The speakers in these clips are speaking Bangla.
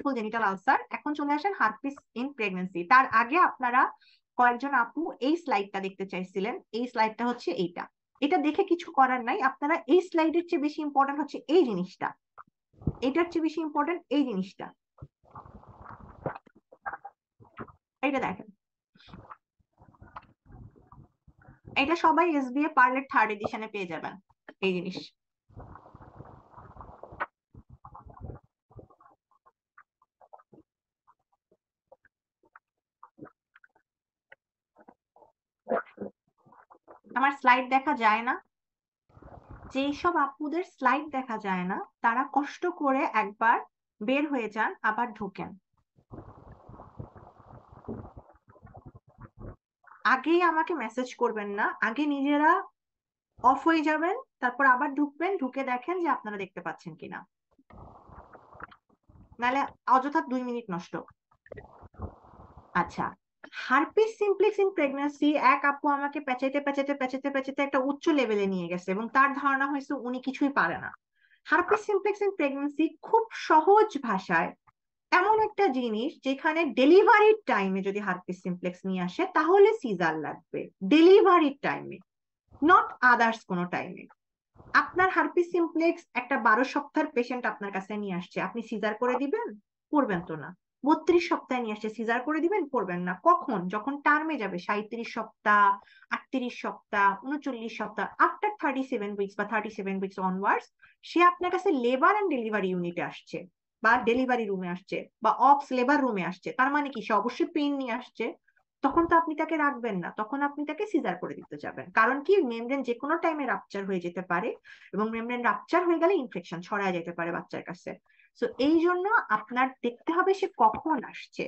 Multiple genital ulcer. এখন চলে আসেন হার্পিস ইন প্রেগন্যান্সি। তার আগে আপনারা কয়েকজন আপু এই স্লাইডটা দেখতে চাইছিলেন, এই স্লাইডটা হচ্ছে এইটা। এটা দেখে কিছু করার নাই, আপনারা এই স্লাইডের চেয়ে বেশি ইম্পর্টেন্ট হচ্ছে এই জিনিসটা, এটার চেয়ে বেশি ইম্পর্টেন্ট এই জিনিসটা। এইটা দেখেন, এটা সবাই এসবিএ পার্লেট 3rd এডিশনে পেয়ে যাবেন এই জিনিস। আমার স্লাইড দেখা যায় না? যেই সব আপুদের স্লাইড দেখা যায় না তারা কষ্ট করে একবার বের হয়ে যান, আবার ঢুকেন। আগেই আমাকে মেসেজ করবেন না, আগে নিজেরা অফ হয়ে যাবেন, তারপর আবার ঢুকবেন, ঢুকে দেখেন যে আপনারা দেখতে পাচ্ছেন কিনা, নাহলে অযথা 2 মিনিট নষ্ট। আচ্ছা, হার্পিস সিমপ্লেক্স ইন প্রেগন্যান্সি এক আপু আমাকে পেঁচাইতে পেঁচাইতে পেঁচাইতে পেঁচাইতে একটা উচ্চ লেভেলে নিয়ে গেছে এবং তার ধারণা হয়েছে উনি কিছুই পারে না। হার্পিস সিমপ্লেক্স ইন প্রেগন্যান্সি খুব সহজ ভাষায় এমন একটা জিনিস যেখানে ডেলিভারির টাইমে যদি হার্পিস সিমপ্লেক্স নিয়ে আসে তাহলে সিজার লাগবে, ডেলিভারির টাইমে, নট আদার্স কোনো টাইমে। আপনার হার্পিস সিমপ্লেক্স একটা 12 সপ্তাহের পেশেন্ট আপনার কাছে নিয়ে আসছে, আপনি সিজার করে দিবেন? করবেন তো না। 32 সপ্তাহে নিয়ে আসছে, সিজার করে দিবেন? করবেন না। কখন? যখন টার্মে যাবে, 37 সপ্তাহ, 38 সপ্তাহ, 39 সপ্তাহ, আফটার 37 উইকস বা 37 উইকস অনওয়ার্ডস সে আপনার কাছে লেবার এন্ড ডেলিভারি ইউনিটে আসছে বা ডেলিভারি রুমে আসছে বা অপস লেবার রুমে আসছে, তার মানে কি সে অবশ্যই পেইন নিয়ে আসছে। তখন তো আপনি তাকে রাখবেন না, তখন আপনি তাকে সিজার করে দিতে যাবেন। কারণ কি, মেমব্রেন যে কোনো টাইমে রাপচার হয়ে যেতে পারে এবং মেমব্রেন রাপচার হয়ে গেলে ইনফেকশন ছড়ায় যেতে পারে বাচ্চার কাছে। সো এই জন্য আপনার দেখতে হবে সে কখন আসছে।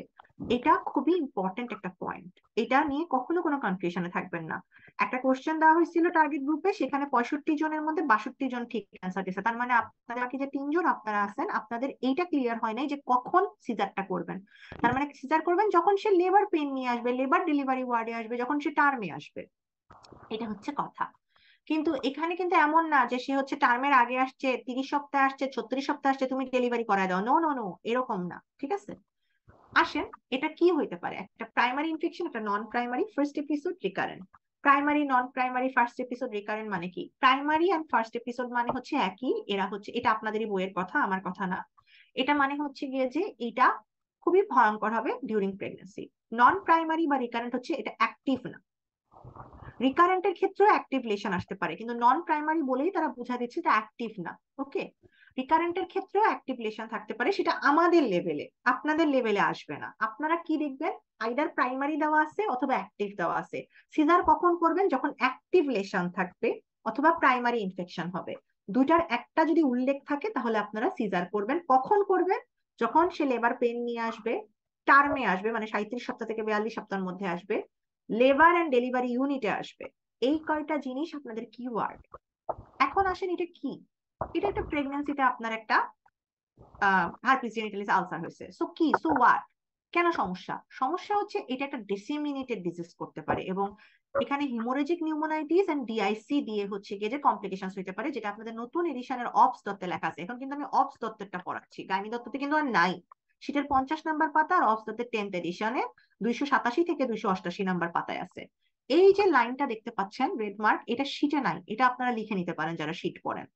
এটা খুবই ইম্পর্টেন্ট একটা পয়েন্ট, এটা নিয়ে কখনো কোনো কনফিউশনে থাকবেন না। একটা কোশ্চেন দেওয়া হয়েছিল টার্গেট গ্রুপে, সেখানে 65 জনের মধ্যে 62 জন ঠিক অ্যান্সার দিয়েছে। তার মানে আপনাদের বাকি যে 3 জন আপনারা আছেন, আপনাদের এইটা ক্লিয়ার হয় নাই যে কখন সিজারটা করবেন। তার মানে সিজার করবেন যখন সে লেবার পেন নিয়ে আসবে, লেবার ডেলিভারি ওয়ার্ডে আসবে, যখন সে টার্মে আসবে। এটা হচ্ছে কথা। কিন্তু এখানে কিন্তু এমন না যে সে হচ্ছে টার্মের আগে আসছে, 30 সপ্তাহে আসছে, 36 সপ্তাহে আসছে, তুমি ডেলিভারি করায় দাও। নো নো নো, এরকম না, ঠিক আছে? আসেন, এটা কি হইতে পারে? একটা প্রাইমারি ইনফেকশন, একটা non primary, first episode, recurrent. Primary, non primary, first episode, recurrent মানে কি? প্রাইমারি এন্ড ফার্স্ট এপিসোড মানে হচ্ছে একই, এরা হচ্ছে, এটা আপনাদেরই বইয়ের কথা, আমার কথা না। এটা মানে হচ্ছে গিয়ে যে এটা খুবই ভয়ঙ্কর হবে ডিউরিং প্রেগন্যান্সি। নন প্রাইমারি বা রিকারেন্ট হচ্ছে এটা অ্যাক্টিভ না। রিকারেন্টের ক্ষেত্রেও অ্যাক্টিভ লেশন আসতে পারে, কিন্তু নন প্রাইমারি বলেই তারা বোঝা দিচ্ছে এটা অ্যাক্টিভ না। ওকে, রিকারেন্টের ক্ষেত্রেও অ্যাক্টিভ লেশন থাকতে পারে, সেটা আমাদের লেভেলে, আপনাদের লেভেলে আসবে না। আপনারা কি দেখবেন? আইদার প্রাইমারি দেওয়া আছে অথবা অ্যাক্টিভ দেওয়া আছে। সিজার কখন করবেন? যখন অ্যাক্টিভ লেশন থাকবে অথবা প্রাইমারি ইনফেকশন হবে। দুইটার একটা যদি উল্লেখ থাকে তাহলে আপনারা সিজার করবেন। কখন করবেন? যখন সে লেবার পেন নিয়ে আসবে, টার্মে আসবে, মানে 37 সপ্তাহ থেকে 42 সপ্তাহের মধ্যে আসবে, লেবার এন্ড ডেলিভারি ইউনিটে আসবে। এই কয়টা জিনিস আপনাদের কিওয়ার্ড। এখন আসেন, এটা কি? এটা একটা প্রেগন্যান্সিতে আপনার একটা হার্পিস জেনিটালিস আলসার হয়েছে, সো কি, সো হোয়াট? কেন সমস্যা? সমস্যা হচ্ছে এটা একটা ডিসেমিনেটেড ডিজিজ করতে পারে এবং এখানে হিমোরেজিক নিউমোনাইটিস এন্ড ডিআইসি দিয়ে হচ্ছে গিয়ে যে কমপ্লিকেশনস হইতে পারে, যেটা আপনাদের নতুন এডিশনের অপস দত্তে লেখা আছে। এখন কিন্তু আমি অপস দত্তেরটা পড়াচ্ছি, গাইনি দত্ততে কিন্তু আর নাই। শীটের 50 নাম্বার পাতা আর অপস দত্তের 10th এডিশনে 287 থেকে 288 নাম্বার পাতায় আছে। এই যে লাইনটা দেখতে পাচ্ছেন রেড মার্ক, এটা শীটে নাই, এটা আপনারা লিখে নিতে পারেন যারা শীট পড়েন।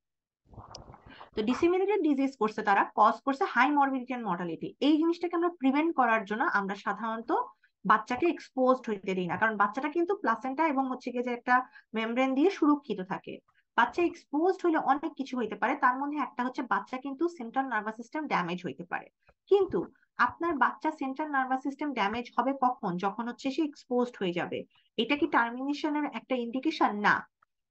তো ডিসেমিনেটেড ডিজিজ করছে, তারা কজ করছে হাই মরবিডিটি এন্ড মর্টালিটি। এই জিনিসটাকে আমরা প্রিভেন্ট করার জন্য আমরা সাধারণত বাচ্চাকে এক্সপোজড হইতে দিই না, কারণ বাচ্চাটা কিন্তু প্লাসেন্টা এবং হচ্ছে গিয়ে যে একটা মেমব্রেন দিয়ে সুরক্ষিত থাকে। বাচ্চা এক্সপোজড হইলে অনেক কিছু হইতে পারে, তার মধ্যে একটা হচ্ছে বাচ্চা কিন্তু সেন্ট্রাল নার্ভাস সিস্টেম ড্যামেজ হইতে পারে। কিন্তু আপনার বাচ্চা সেন্ট্রাল নার্ভাস সিস্টেম ড্যামেজ হবে কখন? যখন হচ্ছে সে এক্সপোজড হয়ে যাবে। এটা কি টার্মিনেশনের একটা ইন্ডিকেশন? না।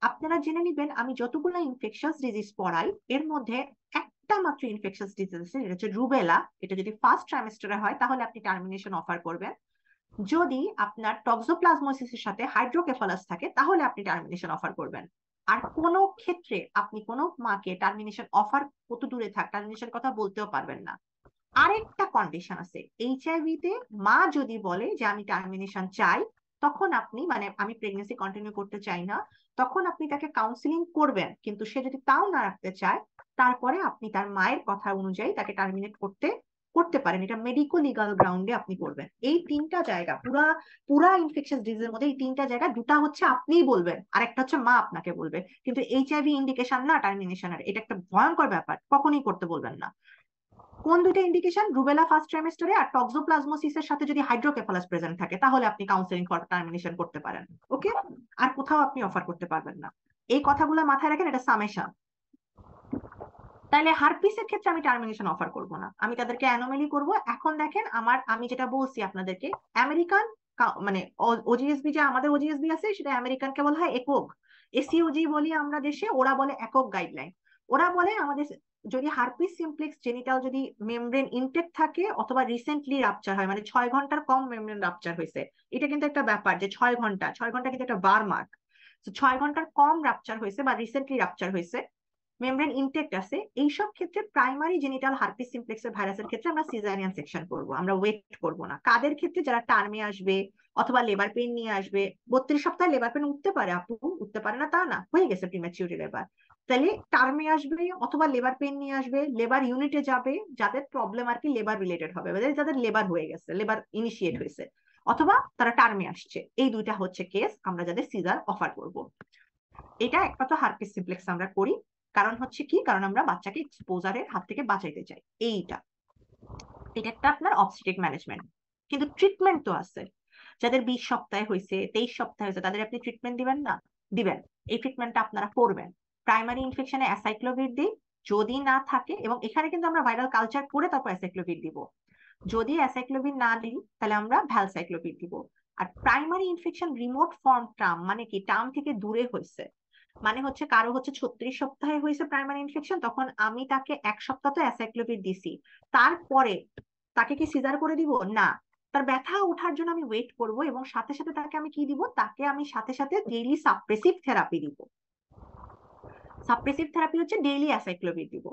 আপনারা জেনে নিবেন, আমি যতগুলো ইনফেকশাস ডিজিজ পড়াই এর মধ্যে একটা মাত্র ইনফেকশাস ডিজিজ আছে, যেটা হচ্ছে রুবেলা। এটা যদি ফার্স্ট ট্রাইমেস্টারে হয় তাহলে আপনি টার্মিনেশন অফার করবেন। যদি আপনার টক্সোপ্লাজমোসিসের সাথে হাইড্রোকেফালাস থাকে তাহলে আপনি টার্মিনেশন অফার করবেন। আর কোনো ক্ষেত্রে আপনি কোনো মাকে টার্মিনেশন অফার, কত দূরে থাক, টার্মিনেশন কথা বলতেও পারবেন না। আরেকটা কন্ডিশন আছে, এইচআইভি তে মা যদি বলে যে আমি টার্মিনেশন চাই, তখন আপনি, মানে আমি প্রেগনেন্সি কন্টিনিউ করতে চাই না, তখন আপনি তাকে কাউন্সিলিং করবেন। কিন্তু সে যদি তাও না রাখতে চায়, তারপরে আপনি তার মায়ের কথা অনুযায়ী তাকে টার্মিনেট করতে করতে পারেন, এটা মেডিকো লিগাল গ্রাউন্ডে আপনি করবেন। এই তিনটা জায়গা পুরা পুরা ইনফেকশন ডিজিজের মধ্যে এই তিনটা জায়গা, দুটা হচ্ছে আপনিই বলবেন আর একটা হচ্ছে মা আপনাকে বলবে, কিন্তু এইচআইভি ইন্ডিকেশন না টার্মিনেশনের, এটা একটা ভয়ঙ্কর ব্যাপার, কখনোই করতে বলবেন না। কোন দুইটা ইন্ডিকেশন? রুবেলা ফার্স্ট ট্রাইমেস্টারে আর টক্সোপ্লাজমোসিসের সাথে যদি হাইড্রোকেফালাস প্রেজেন্ট থাকে তাহলে আপনি কাউন্সেলিং ফর টার্মিনেশন করতে পারেন। ওকে, আর কোথাও আপনি অফার করতে পারবেন না। এই কথাগুলো মাথায় রাখেন, এটা সামেশন। তাহলে হারপিসের ক্ষেত্রে আমি টার্মিনেশন অফার করব না, আমি তাদেরকে অ্যানোমালি করব। এখন দেখেন আমি যেটা বলছি আপনাদেরকে, আমেরিকান মানে ওজিএসবি, যে আমাদের ওজিএসবি আছে সেটা আমেরিকানকে বলা হয় একক, এসিওজি বলি আমরা দেশে, ওরা বলে একক গাইডলাইন। ওরা বলে আমাদের যদি হারপিস সিমপ্লেক্স জেনিটাল যদি মেমব্রেন ইনটেক থাকে অথবা রিসেন্টলি রাপচার হয়, মানে 6 ঘন্টার কম মেমব্রেন রাপচার হয়েছে, এটা কিন্তু একটা ব্যাপার যে 6 ঘন্টা কিন্তু একটা বার মার্ক। 6 ঘন্টার কম রাপচার হয়েছে বা রিসেন্টলি রাপচার হয়েছে, মেমব্রেন ইনটেক্ট আছে, এইসব ক্ষেত্রে প্রাইমারি জেনিটাল হার্পিস সিমপ্লেক্সের ভাইরাসের ক্ষেত্রে আমরা সিজারিয়ান সেকশন করব, আমরা ওয়েট করব না। কাদের ক্ষেত্রে? যারা টার্মে আসবে অথবা লেবার পেইন নিয়ে আসবে। 32 সপ্তাহে লেবার পেইন উঠতে পারে আপু, উঠতে পারে না তা না, হয়ে গেছে প্রিম্যাচিউরি লেবার। তাহলে টার্মে আসবে অথবা লেবার পেইন নিয়ে আসবে, লেবার ইউনিটে যাবে, যাদের প্রবলেম আর কি লেবার রিলেটেড হবে, যাদের লেবার হয়ে গেছে, লেবার ইনিশিয়েট হয়েছে, অথবা তারা টার্মে আসছে, এই দুইটা হচ্ছে কেস আমরা যাদের সিজার অফার করব। এটা একমাত্র হার্পিস সিমপ্লেক্স আমরা করি, কারণ হচ্ছে কি, কারণ আমরা বাচ্চাকে এক্সপোজারের হাত থেকে বাঁচাইতে চাই। এটা এটা একটা আপনার অবস্টেট্রিক ম্যানেজমেন্ট। কিন্তু ট্রিটমেন্ট তো আছে। যাদের 20 সপ্তাহে হয়েছে, 23 সপ্তাহে হয়েছে, তাদের আপনি ট্রিটমেন্ট দিবেন না? দিবেন। এই ট্রিটমেন্টটা আপনারা করবেন। প্রাইমারি ইনফেকশনে অ্যাসাইক্লোভির দিই, যদি না থাকে, এবং এখানে কিন্তু আমরা ভাইরাল কালচার করে তারপর অ্যাসাইক্লোভির দিব। যদি অ্যাসাইক্লোভির না দিই তাহলে আমরা ভ্যালসাইক্লোভির দিব। আর primary infection remote form term মানে কি? টার্ম থেকে দূরে হয়েছে, মানে হচ্ছে কারো হচ্ছে 36 সপ্তাহে হয়েছে প্রাইমারি ইনফেকশন, তখন আমি তাকে 1 সপ্তাহ তো অ্যাসাইক্লোভির দিছি, তারপরে তাকে কি সিজার করে দিব? না, তার ব্যথা ওঠার জন্য আমি ওয়েট করব, এবং সাথে সাথে তাকে আমি কি দিব? তাকে আমি সাথে সাথে ডেইলি সাপ্রেসিভ থেরাপি দিব। সাপ্রেসিভ থেরাপি হচ্ছে ডেইলি অ্যাসাইক্লোভির দিব।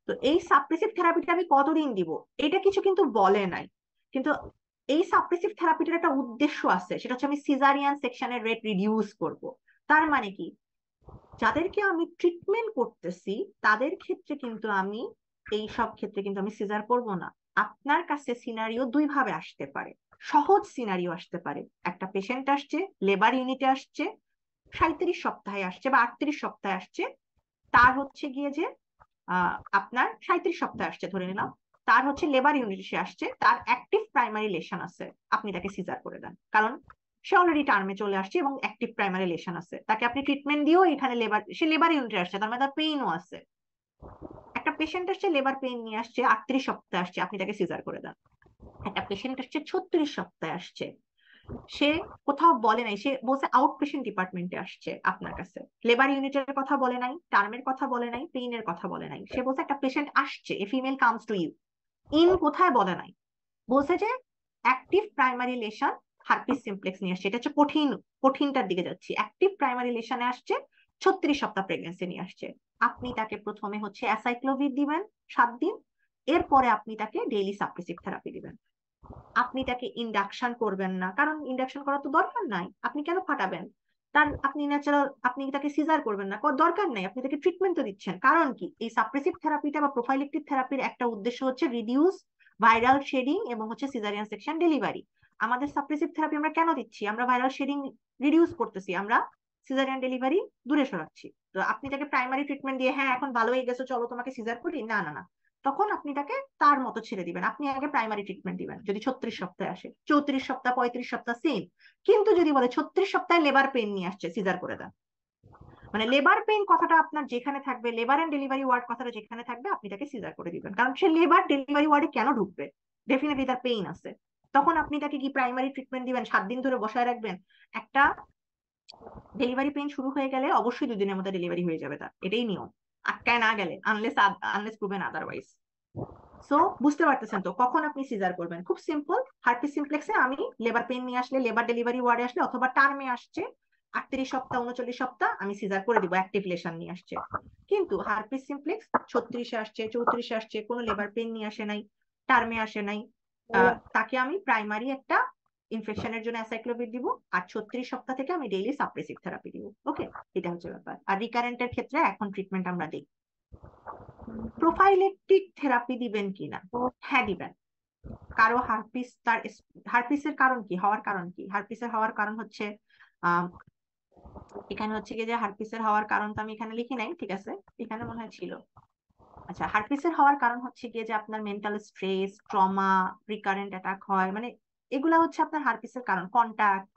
তো এই সাপ্রেসিভ থেরাপিটা আমি কতদিন দিব এটা কিছু কিন্তু বলে নাই, কিন্তু এই সাপ্রেসিভ থেরাপিটার একটা উদ্দেশ্য আছে, সেটা হচ্ছে আমি সিজারিয়ান সেকশনের রেট রিডিউস করব। তার মানে কি, যাদেরকে আমি ট্রিটমেন্ট করতেছি তাদের ক্ষেত্রে কিন্তু আমি এই সব ক্ষেত্রে কিন্তু আমি সিজার করব না। আপনার কাছে সিনারিও দুই ভাবে আসতে পারে। সহজ সিনারিও আসতে পারে, একটা পেশেন্ট আসছে, লেবার ইউনিটে আসছে, 37 সপ্তাহে আসছে বা 38 সপ্তাহে আসছে, তার হচ্ছে গিয়ে যে আপনার 37 সপ্তাহে আসছে ধরে নিলাম, তার হচ্ছে লেবার ইউনিটে সে আসছে, তার অ্যাক্টিভ প্রাইমারি লেশন আছে, আপনি তাকে সিজার করে দেন, কারণ সে অলরেডি টার্মে চলে আসছে এবং অ্যাক্টিভ প্রাইমারি লেশন আছে, তাকে আপনি ট্রিটমেন্ট দিয়েও এখানে সে লেবার ইউনিটে আসছে, তার মানে তার পেইনও আছে। একটা পেশেন্ট আসছে লেবার পেইন নিয়ে আসছে, 38 সপ্তাহে আসছে, আপনি তাকে সিজার করে দেন। একটা পেশেন্ট আসছে 36 সপ্তাহে আসছে, সে কোথাও বলে নাই, সে বলছে আউট পেশেন্ট ডিপার্টমেন্টে আসছে আপনার কাছে, লেবার ইউনিটের কথা বলে নাই, টার্মের কথা বলে নাই, পেইনের কথা বলে নাই, সে বলছে একটা পেশেন্ট আসছে, a female comes to you, in কোথায় বলে নাই, বলছে যে active primary lesion herpes simplex নিয়ে আসছে, এটা হচ্ছে কঠিনটার দিকে যাচ্ছি, অ্যাক্টিভ প্রাইমারি লেশনে আসছে, 36 সপ্তাহ প্রেগনেন্সি নিয়ে আসছে। আপনি তাকে প্রথমে হচ্ছে অ্যাসাইক্লোভির দিবেন 7 দিন, এরপরে আপনি তাকে ডেইলি সাপ্রেসিভ থেরাপি দিবেন। আপনি তাকে ইন্ডাকশন করবেন না, কারণ ইন্ডাকশন করার তো দরকার নাই, আপনি কেন ফাটাবেন? আপনি ন্যাচারাল, আপনি তাকে সিজার করবেন না, দরকার নাই, আপনি তাকে ট্রিটমেন্ট তো দিচ্ছেন। কারণ কি, এই সাপ্রেসিভ থেরাপিটা বা প্রোফাইলেক্টিভ থেরাপির একটা উদ্দেশ্য হচ্ছে রিডিউস ভাইরাল শেডিং এবং হচ্ছে সিজারিয়ান সেকশন ডেলিভারি। আমাদের সাপ্রেসিভ থেরাপি আমরা কেন দিচ্ছি? আমরা ভাইরাল শেডিং রিডিউস করতেছি, আমরা সিজারিয়ান ডেলিভারি দূরে সরাচ্ছি। তো আপনি তাকে প্রাইমারি ট্রিটমেন্ট দিয়ে হ্যাঁ এখন ভালো হয়ে গেছো চলো তোমাকে সিজার করি, না না না, তখন আপনি তাকে তার মতো ছেড়ে দিবেন। আপনি আগে প্রাইমারি ট্রিটমেন্ট দিবেন যদি 36 সপ্তাহে আসে, 34 সপ্তাহ 35 সপ্তাহ সেম। কিন্তু যদি বলে 36 সপ্তাহে লেবার পেইন নিয়ে আসছে, সিজার করে দেন। মানে লেবার পেইন কথাটা আপনার যেখানে থাকবে, লেবার এন্ড ডেলিভারি ওয়ার্ড কথাটা যেখানে থাকবে, আপনি তাকে সিজার করে দিবেন, কারণ সে লেবার ডেলিভারি ওয়ার্ডে কেন ঢুকবে? ডেফিনেটলি তার পেইন আছে। তখন আপনি তাকে কি প্রাইমারি ট্রিটমেন্ট দিবেন, 7 দিন ধরে বসায় রাখবেন? একটা ডেলিভারি পেইন শুরু হয়ে গেলে অবশ্যই 2 দিনের মধ্যে ডেলিভারি হয়ে যাবে, তার এটাই নিয়ম, আটকায় না গেলে, unless unless proven otherwise. So বুঝতে পারতেছেন তো কখন আপনি সিজার করবেন? খুব সিম্পল। হার্পিস সিমপ্লেক্সে আমি লেবার পেইন নিয়ে আসলে, লেবার ডেলিভারি ওয়ার্ডে আসলে, অথবা টার্মে আসছে 38 সপ্তাহ 39 সপ্তাহ, আমি সিজার করে দিব, অ্যাক্টিভ লেশন নিয়ে আসছে। কিন্তু হার্পিস সিমপ্লেক্স 36-এ আসছে, 34-এ আসছে, কোনো লেবার পেইন নিয়ে আসে নাই, টার্মে আসে নাই, তাকে আমি প্রাইমারি একটা ইনফেকশনের জন্য অ্যাসাইক্লোভির দিব, আর 36 সপ্তাহ থেকে আমি ডেইলি সাপ্রেসিভ থেরাপি দিব। ওকে, এটা হচ্ছে ব্যাপার। আর রিকারেন্টের ক্ষেত্রে এখন ট্রিটমেন্ট আমরা দিই। প্রোফাইলেকটিক থেরাপি দিবেন কিনা? হ্যাঁ দিবেন। কারো হারপিস, তার হারপিসের কারণ কি হওয়ার কারণ কি? হারপিসের হওয়ার কারণ হচ্ছে আহ এখানে হচ্ছে কি যে হারপিসের হওয়ার কারণ তো আমি এখানে লিখি নাই, ঠিক আছে, এখানে মনে হয় ছিল। আচ্ছা, হারপিসের হওয়ার কারণ হচ্ছে গিয়ে যে আপনার mental stress, trauma, recurrent attack হয়, মানে এগুলা হচ্ছে আপনার হারপিসের কারণ, কন্টাক্ট।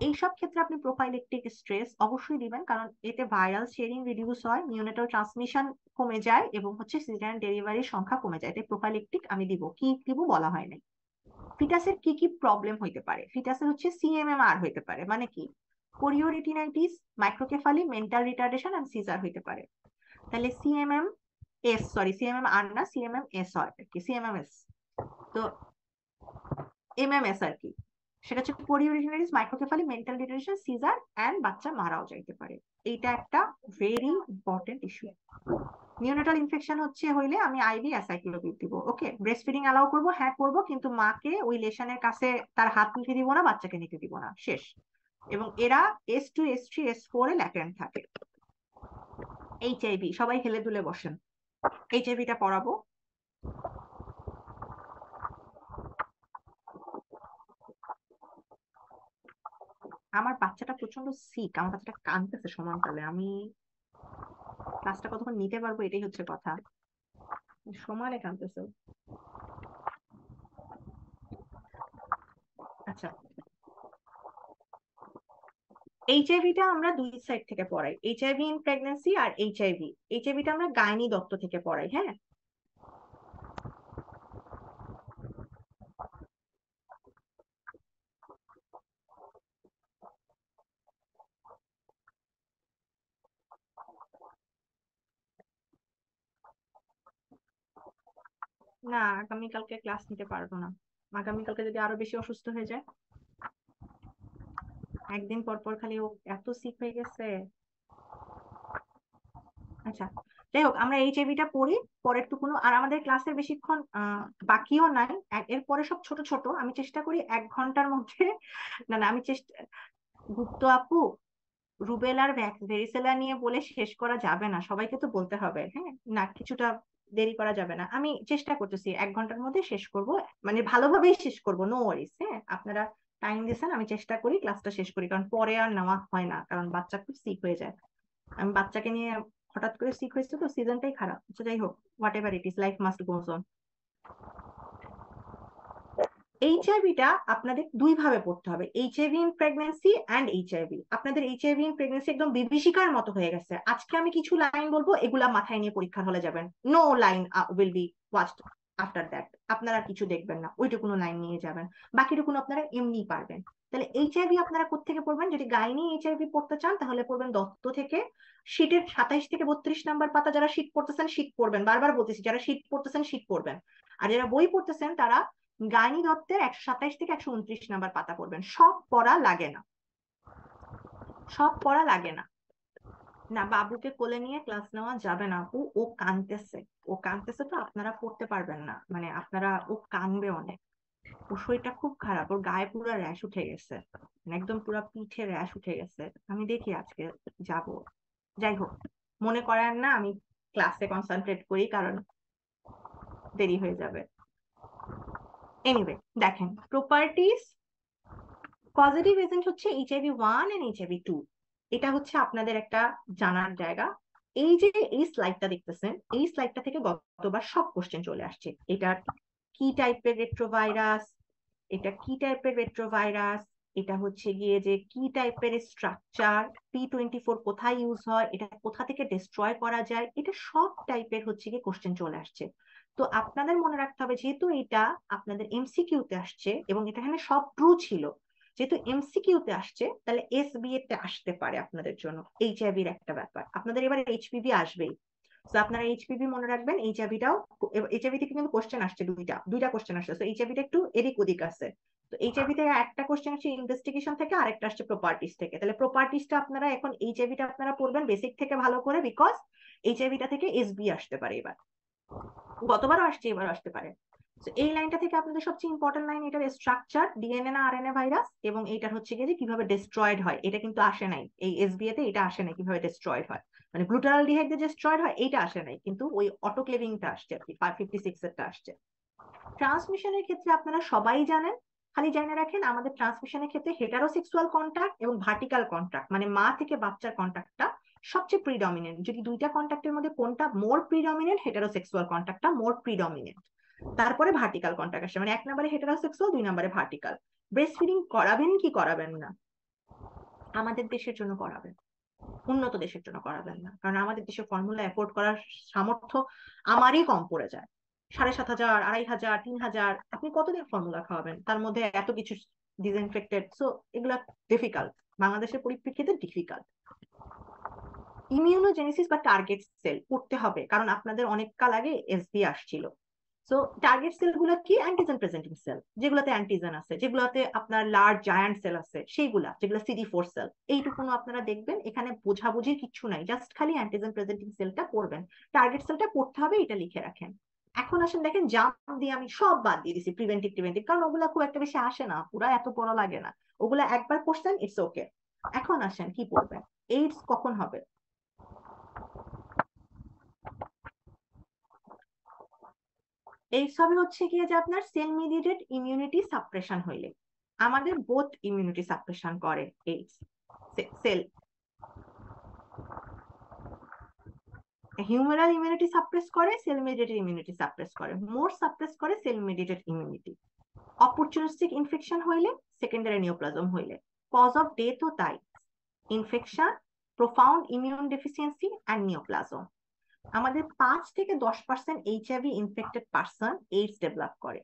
এইসব ক্ষেত্রে আপনি প্রোফাইলেকটিক স্ট্রেস অবশ্যই দিবেন, কারণ এতে ভাইরাল শেয়ারিং রিডিউস হয়, নিউনেটাল ট্রান্সমিশন কমে যায় এবং হচ্ছে সিজারিয়ান ডেলিভারির সংখ্যা কমে যায়। তাই প্রোফাইলেকটিক আমি দিব। কি দিব বলা হয় নাই। ফিটাসের কি কি প্রবলেম হইতে পারে? ফিটাসের হচ্ছে সিএমএমআর হইতে পারে, মানে কি কোরিওরিটিনাইটিস, মাইক্রোকেফালি, মেন্টাল রিটার্ডেশন এন্ড সিজার হইতে পারে। তাহলে সিএমএম এস, সরি সিএমএম আর না, সিএমএম এস হয় আর কি, সিএমএম এস। তো এমএমএস আর কি, সেটা হচ্ছে কোরিওরিজিনারিস, মাইক্রোকেফালি, মেন্টাল রিটার্ডেশন, সিজার এন্ড বাচ্চা মারাও যাইতে পারে। এইটা একটা very important issue. Neonatal infection হচ্ছে হইলে আমি আইভি অ্যাসাইক্লোভির দিব। ওকে, ব্রেস্ট ফিডিং অ্যালাউ করবো, হ্যাঁ করবো, কিন্তু মাকে ওই লেশনের কাছে তার হাত নিতে দিব না, বাচ্চাকে নিতে দিব না, শেষ। এবং এরা S2 S3 S4 এ ল্যাটেন্ট থাকে। এইচআইভি, সবাই হেলে দুলে বসেন, এইচআইভিটা পড়াবো। আমার বাচ্চাটা প্রচন্ড সিক, আমার বাচ্চাটা কাঁদতেছে সমানতালে, আমি ক্লাসটা কতক্ষণ নিতে পারবো এটাই হচ্ছে কথা, সমানে কাঁদতেছে। আচ্ছা, এইচআইভিটা আমরা দুই সাইড থেকে পড়াই, এইচআইভি ইন প্রেগন্যান্সি আর এইচআইভি। এইচআইভিটা আমরা গাইনি দত্ত থেকে পড়াই, হ্যাঁ। না, আগামীকালকে ক্লাস নিতে পারবো না। আগামীকালকে যদি আরো বেশি অসুস্থ হয়ে যায়, একদিন পর পর খালি ও এত সিক হয়ে গেছে। আচ্ছা, যাই হোক, আমরা এইচআইভিটা পড়ি পরের টুকুনো, আর আমাদের ক্লাসের বেশিক্ষণ বাকিও নাই। এরপরে সব ছোট ছোট, আমি চেষ্টা করি 1 ঘন্টার মধ্যে। না না, আমি চেষ্টা, গুপ্ত আপু, রুবেলার ভেরিসেলা নিয়ে বলে শেষ করা যাবে না, সবাইকে তো বলতে হবে, হ্যাঁ। না, কিছুটা দেরি করা যাবে না, আমি চেষ্টা করতেছি 1 ঘন্টার মধ্যে শেষ করব, মানে ভালোভাবেই শেষ করব, নো ওয়ারিস, হ্যাঁ। আপনারা টাইম দিয়েছেন, আমি চেষ্টা করি ক্লাসটা শেষ করি, কারণ পরে আর নেওয়া হয় না, কারণ বাচ্চা খুব সিক হয়ে যায়। আমি বাচ্চাকে নিয়ে হঠাৎ করে সিক হয়েছে তো, সিজনটাই খারাপ। আচ্ছা, যাই হোক, whatever it is, life must goes on. এইচআইভিটা আপনাদের দুই ভাবে পড়তে হবে, HIV in pregnancy and HIV. আপনাদের এইচআইভি ইন প্রেগন্যান্সি একদম বিভীষিকার মতো হয়ে গেছে। আজকে আমি কিছু লাইন বলবো, এগুলা মাথায় নিয়ে পরীক্ষার হলে যাবেন, no line will be watched after that. আপনারা আর কিছু দেখবেন না, ওইটুকুনো লাইন নিয়ে যাবেন, বাকিটুকুনো আপনারা এমনি পারবেন। তাহলে এইচআইভি আপনারা কোত্থেকে পড়বেন? যদি গাইনি এইচআইভি পড়তে চান তাহলে পড়বেন দত্ত থেকে, শীটের 27 থেকে 32 নাম্বার পাতা। যারা শীট পড়তেছেন শীট পড়বেন, বারবার বলতেছি, যারা শীট পড়তেছেন শীট পড়বেন। আর যারা বই পড়তেছেন তারা গাইনি দত্তের 127 থেকে 129 নাম্বার পাতা পড়বেন। সব পড়া লাগে না, সব পড়া লাগে না। না, বাবুকে কোলে নিয়ে ক্লাস নেওয়া যাবে না আপু, ও কাঁদতেছে। ও কাঁদতেছে তো আপনারা পড়তে পারবেন না, মানে আপনারা, ও কাঁদবে অনেক, ওর শরীরটা খুব খারাপ, ওর গায়ে পুরো র্যাশ উঠে গেছে, মানে একদম পুরো পিঠে র্যাশ উঠে গেছে। আমি দেখি আজকে যাব। যাই হোক, মনে করেন না, আমি ক্লাসে কনসেন্ট্রেট করি, কারণ দেরি হয়ে যাবে। এনিওয়ে, দেখেন প্রপার্টিজ, পজিটিভ এজেন্ট হচ্ছে HIV-1 এন্ড HIV-2। এটা হচ্ছে আপনাদের একটা জানার জায়গা। এই যে এই স্লাইডটা দেখতেছেন, এই স্লাইডটা থেকে গতবার সব কোশ্চেন চলে আসছে। এটা কি টাইপের রেট্রোভাইরাস, এটা কি টাইপের রেট্রোভাইরাস, এটা হচ্ছে গিয়ে যে কি টাইপের স্ট্রাকচার, P24 কোথায় ইউজ হয়, এটা কোথা থেকে ডিস্ট্রয় করা যায়, এটা সব টাইপের হচ্ছে গিয়ে কোশ্চেন চলে আসছে। তো আপনাদের মনে রাখতে হবে, যেহেতু এটা আপনাদের MCQ তে আসছে এবং এটা এখানে সব ট্রু ছিল, যেহেতু MCQ তে আসছে, তাহলে SBA তে আসতে পারে আপনাদের জন্য। HIV-র একটা ব্যাপার, আপনাদের এবার HPV আসবেই, তো আপনারা এইচপিভি মনে রাখবেন। এইচআইভিটাও, এইচআইভি থেকে কিন্তু কোশ্চেন আসছে, দুইটা দুইটা কোশ্চেন আসছে, তো এইচআইভিটা একটু এদিক ওদিক আছে। তো এইচআইভি থেকে একটা কোশ্চেন আসছে ইনভেস্টিগেশন থেকে, আরেকটা আসছে প্রপার্টিস থেকে। তাহলে প্রপার্টিসটা আপনারা এখন, এইচআইভিটা আপনারা পড়বেন বেসিক থেকে ভালো করে, বিকজ এইচআইভিটা থেকে SB আসতে পারে এবার, গতবারও আসছে, এবারও আসতে পারে। তো এই লাইনটা থেকে আপনাদের সবচেয়ে ইম্পর্টেন্ট লাইন, এটার স্ট্রাকচার, ডিএনএ না আরএনএ ভাইরাস, এবং এইটার হচ্ছে গিয়ে যে কিভাবে ডিস্ট্রয়েড হয়, এটা কিন্তু আসে নাই এই SBA তে, এটা আসে নাই কিভাবে ডিস্ট্রয়েড হয়। মানে গ্লুটারালডিহাইড যে স্টেরয়েড হয় এইটা আসে নাই, কিন্তু ওই অটোক্লেভিংটা আসছে আর কি, 556 এরটা আসছে। ট্রান্সমিশনের ক্ষেত্রে আপনারা সবাই জানেন, খালি জেনে রাখেন আমাদের ট্রান্সমিশনের ক্ষেত্রে হেটারোসেক্সুয়াল কন্টাক্ট এবং ভার্টিক্যাল কন্টাক্ট মানে মা থেকে বাচ্চার কন্টাক্টটা সবচেয়ে প্রিডমিনেন্ট। যদি দুইটা কন্টাক্টের মধ্যে কোনটা মোর প্রিডমিনেন্ট, হেটারোসেক্সুয়াল কন্টাক্টটা মোর প্রিডমিনেন্ট, তারপরে ভার্টিক্যাল কন্টাক্ট আসে, মানে 1 নম্বরে হেটারোসেক্সুয়াল, 2 নম্বরে ভার্টিক্যাল। ব্রেস্ট ফিডিং করাবেন কি করাবেন না? আমাদের দেশের জন্য করাবেন, উন্নত দেশের জন্য করাবেন না, কারণ আমাদের দেশে ফর্মুলা এফোর্ড করার সামর্থ্য আমারই কম পড়ে যায়। 7,500, 2,500, 3,000, আপনি কতদিন ফর্মুলা খাওয়াবেন? তার মধ্যে এত কিছু ডিসইনফেক্টেড, সো এগুলা ডিফিকাল্ট, বাংলাদেশের পরিপ্রেক্ষিতে ডিফিকাল্ট। ইমিউনোজেনেসিস বা টার্গেট সেল পড়তে হবে, কারণ আপনাদের অনেক কাল আগে এসবি আসছিল। সো টার্গেট সেল গুলো কি? অ্যান্টিজেন প্রেজেন্টিং সেল, যেগুলোতে অ্যান্টিজেন আছে, যেগুলোতে আপনার লার্জ জায়ান্ট সেল আছে সেইগুলা, যেগুলো CD4 সেল। এইটুকুনো আপনারা দেখবেন, এখানে বোঝাবুঝির কিছু নাই, জাস্ট খালি অ্যান্টিজেন প্রেজেন্টিং সেলটা পড়বেন। টার্গেট সেলটা পড়তে হবে, এটা লিখে রাখেন। এখন আসেন দেখেন, জাম্প দিয়ে আমি সব বাদ দিয়ে দিছি প্রিভেন্টিভ টিভেন্টিভ, কারণ ওগুলা খুব একটা বেশি আসে না, পুরা এত পড়া লাগে না, ওগুলা একবার পড়ছেন, ইটস ওকে। এখন আসেন কি পড়বেন? এইডস কখন হবে? এইডস হবে হচ্ছে গিয়ে যে আপনার সেল মিডিয়েটেড ইমিউনিটি সাপ্রেশন হইলে। আমাদের বোথ ইমিউনিটি সাপ্রেশন করে AIDS. Cell humoral immunity suppress করে, সেল মিডিয়েটেড ইমিউনিটি সাপ্রেস করে, মোর সাপ্রেস করে cell mediated immunity. Opportunistic infection হইলে, সেকেন্ডারি নিওপ্লাজম হইলে। কজ অফ ডেথও তাই, infection, profound immune deficiency and neoplasm. আমাদের 5 থেকে 10% HIV infected person AIDS develop করে।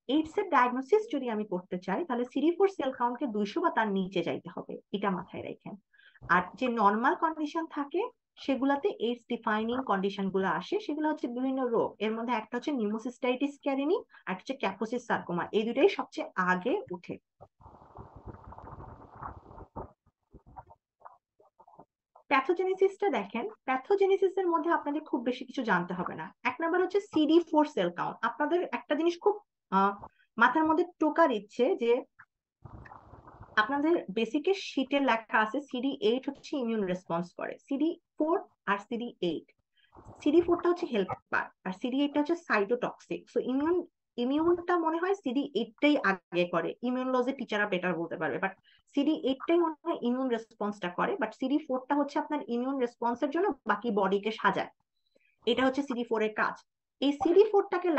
এইডস এর ডায়াগনোসিস যদি আমি করতে চাই, তাহলে CD4 সেল কাউন্টকে 200 বা তার নিচে যাইতে হবে, এটা মাথায় রাখেন। আর যে নর্মাল কন্ডিশন থাকে সেগুলাতে এইডস ডিফাইনিং কন্ডিশন গুলো আসে, সেগুলো হচ্ছে বিভিন্ন রোগ। এর মধ্যে একটা হচ্ছে নিউমোসিস্টাইটিস ক্যারিনি, আর একটা হচ্ছে ক্যাপোসিস সার্কোমা, এই দুটাই সবচেয়ে আগে উঠে। প্যাথোজেনেসিসটা দেখেন, প্যাথোজেনেসিসের মধ্যে আপনাদের খুব বেশি কিছু জানতে হবে না। 1 নাম্বার হচ্ছে CD4 সেল কাউন্ট। আপনাদের একটা জিনিস খুব মাথার মধ্যে টোকা দিচ্ছে যে আপনাদের বেসিকের শীটে লেখা আছে CD8 হচ্ছে ইমিউন রেসপন্স করে, CD4 আর CD8। CD4টা হচ্ছে হেল্পার আর CD8টা হচ্ছে সাইটোটক্সিক। সো ইমিউনটা মনে হয় CD8টাই আগে করে, ইমিউনোলজি টিচাররা বেটার বলতে পারবে, বাট CD8টাই মনে হয় ইমিউন রেসপন্সটা করে, বাট CD4টা হচ্ছে আপনার ইমিউন রেসপন্সের জন্য বাকি বডিকে সাজায়। এটা হচ্ছে CD4 এর কাজ। এই CD4টাকে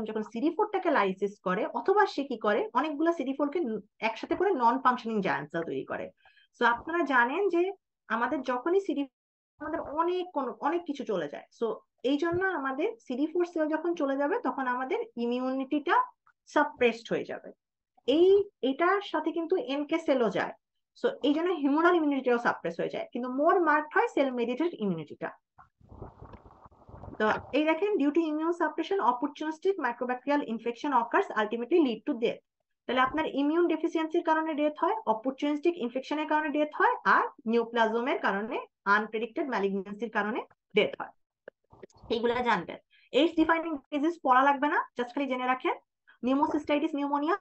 যখন CD4টাকে লাইসিস করে, অথবা সে কি করে, অনেকগুলো CD4কে একসাথে করে নন ফাংশনিং জায়ান্ট সেল তৈরি করে। সো আপনারা জানেন যে আমাদের যখনই আমাদের অনেক কিছু চলে যায়। সো এই জন্য আমাদের CD4 সেল যখন চলে যাবে, তখন আমাদের ইমিউনিটিটা সাপ্রেসড হয়ে যাবে। এটার সাথে কিন্তু NK সেলও যায়। সো এই জন্য হিউমারাল ইমিউনিটিও সাপ্রেস হয়ে যায়, কিন্তু মোর মার্কড হয় সেল মেডিয়েটেড ইমিউনিটিটা। তো এই দেখেন, due to immune suppression opportunistic microbacterial infection occurs ultimately lead to death. তাহলে আপনার ইমিউন ডেফিসিয়েন্সির কারণে ডেথ হয়, অপরচুনিস্টিক ইনফেকশনের কারণে ডেথ হয়, আর নিউপ্লাজমের কারণে, আনপ্রেডিক্টেড ম্যালিগন্যান্সির কারণে ডেথ হয়। এইগুলা জানবেন। এইডস ডিফাইনিং ডিজিজ পড়া লাগবে না, জাস্ট খালি জেনে রাখেন নিউমোসিস্টাইটিস নিউমোনিয়া,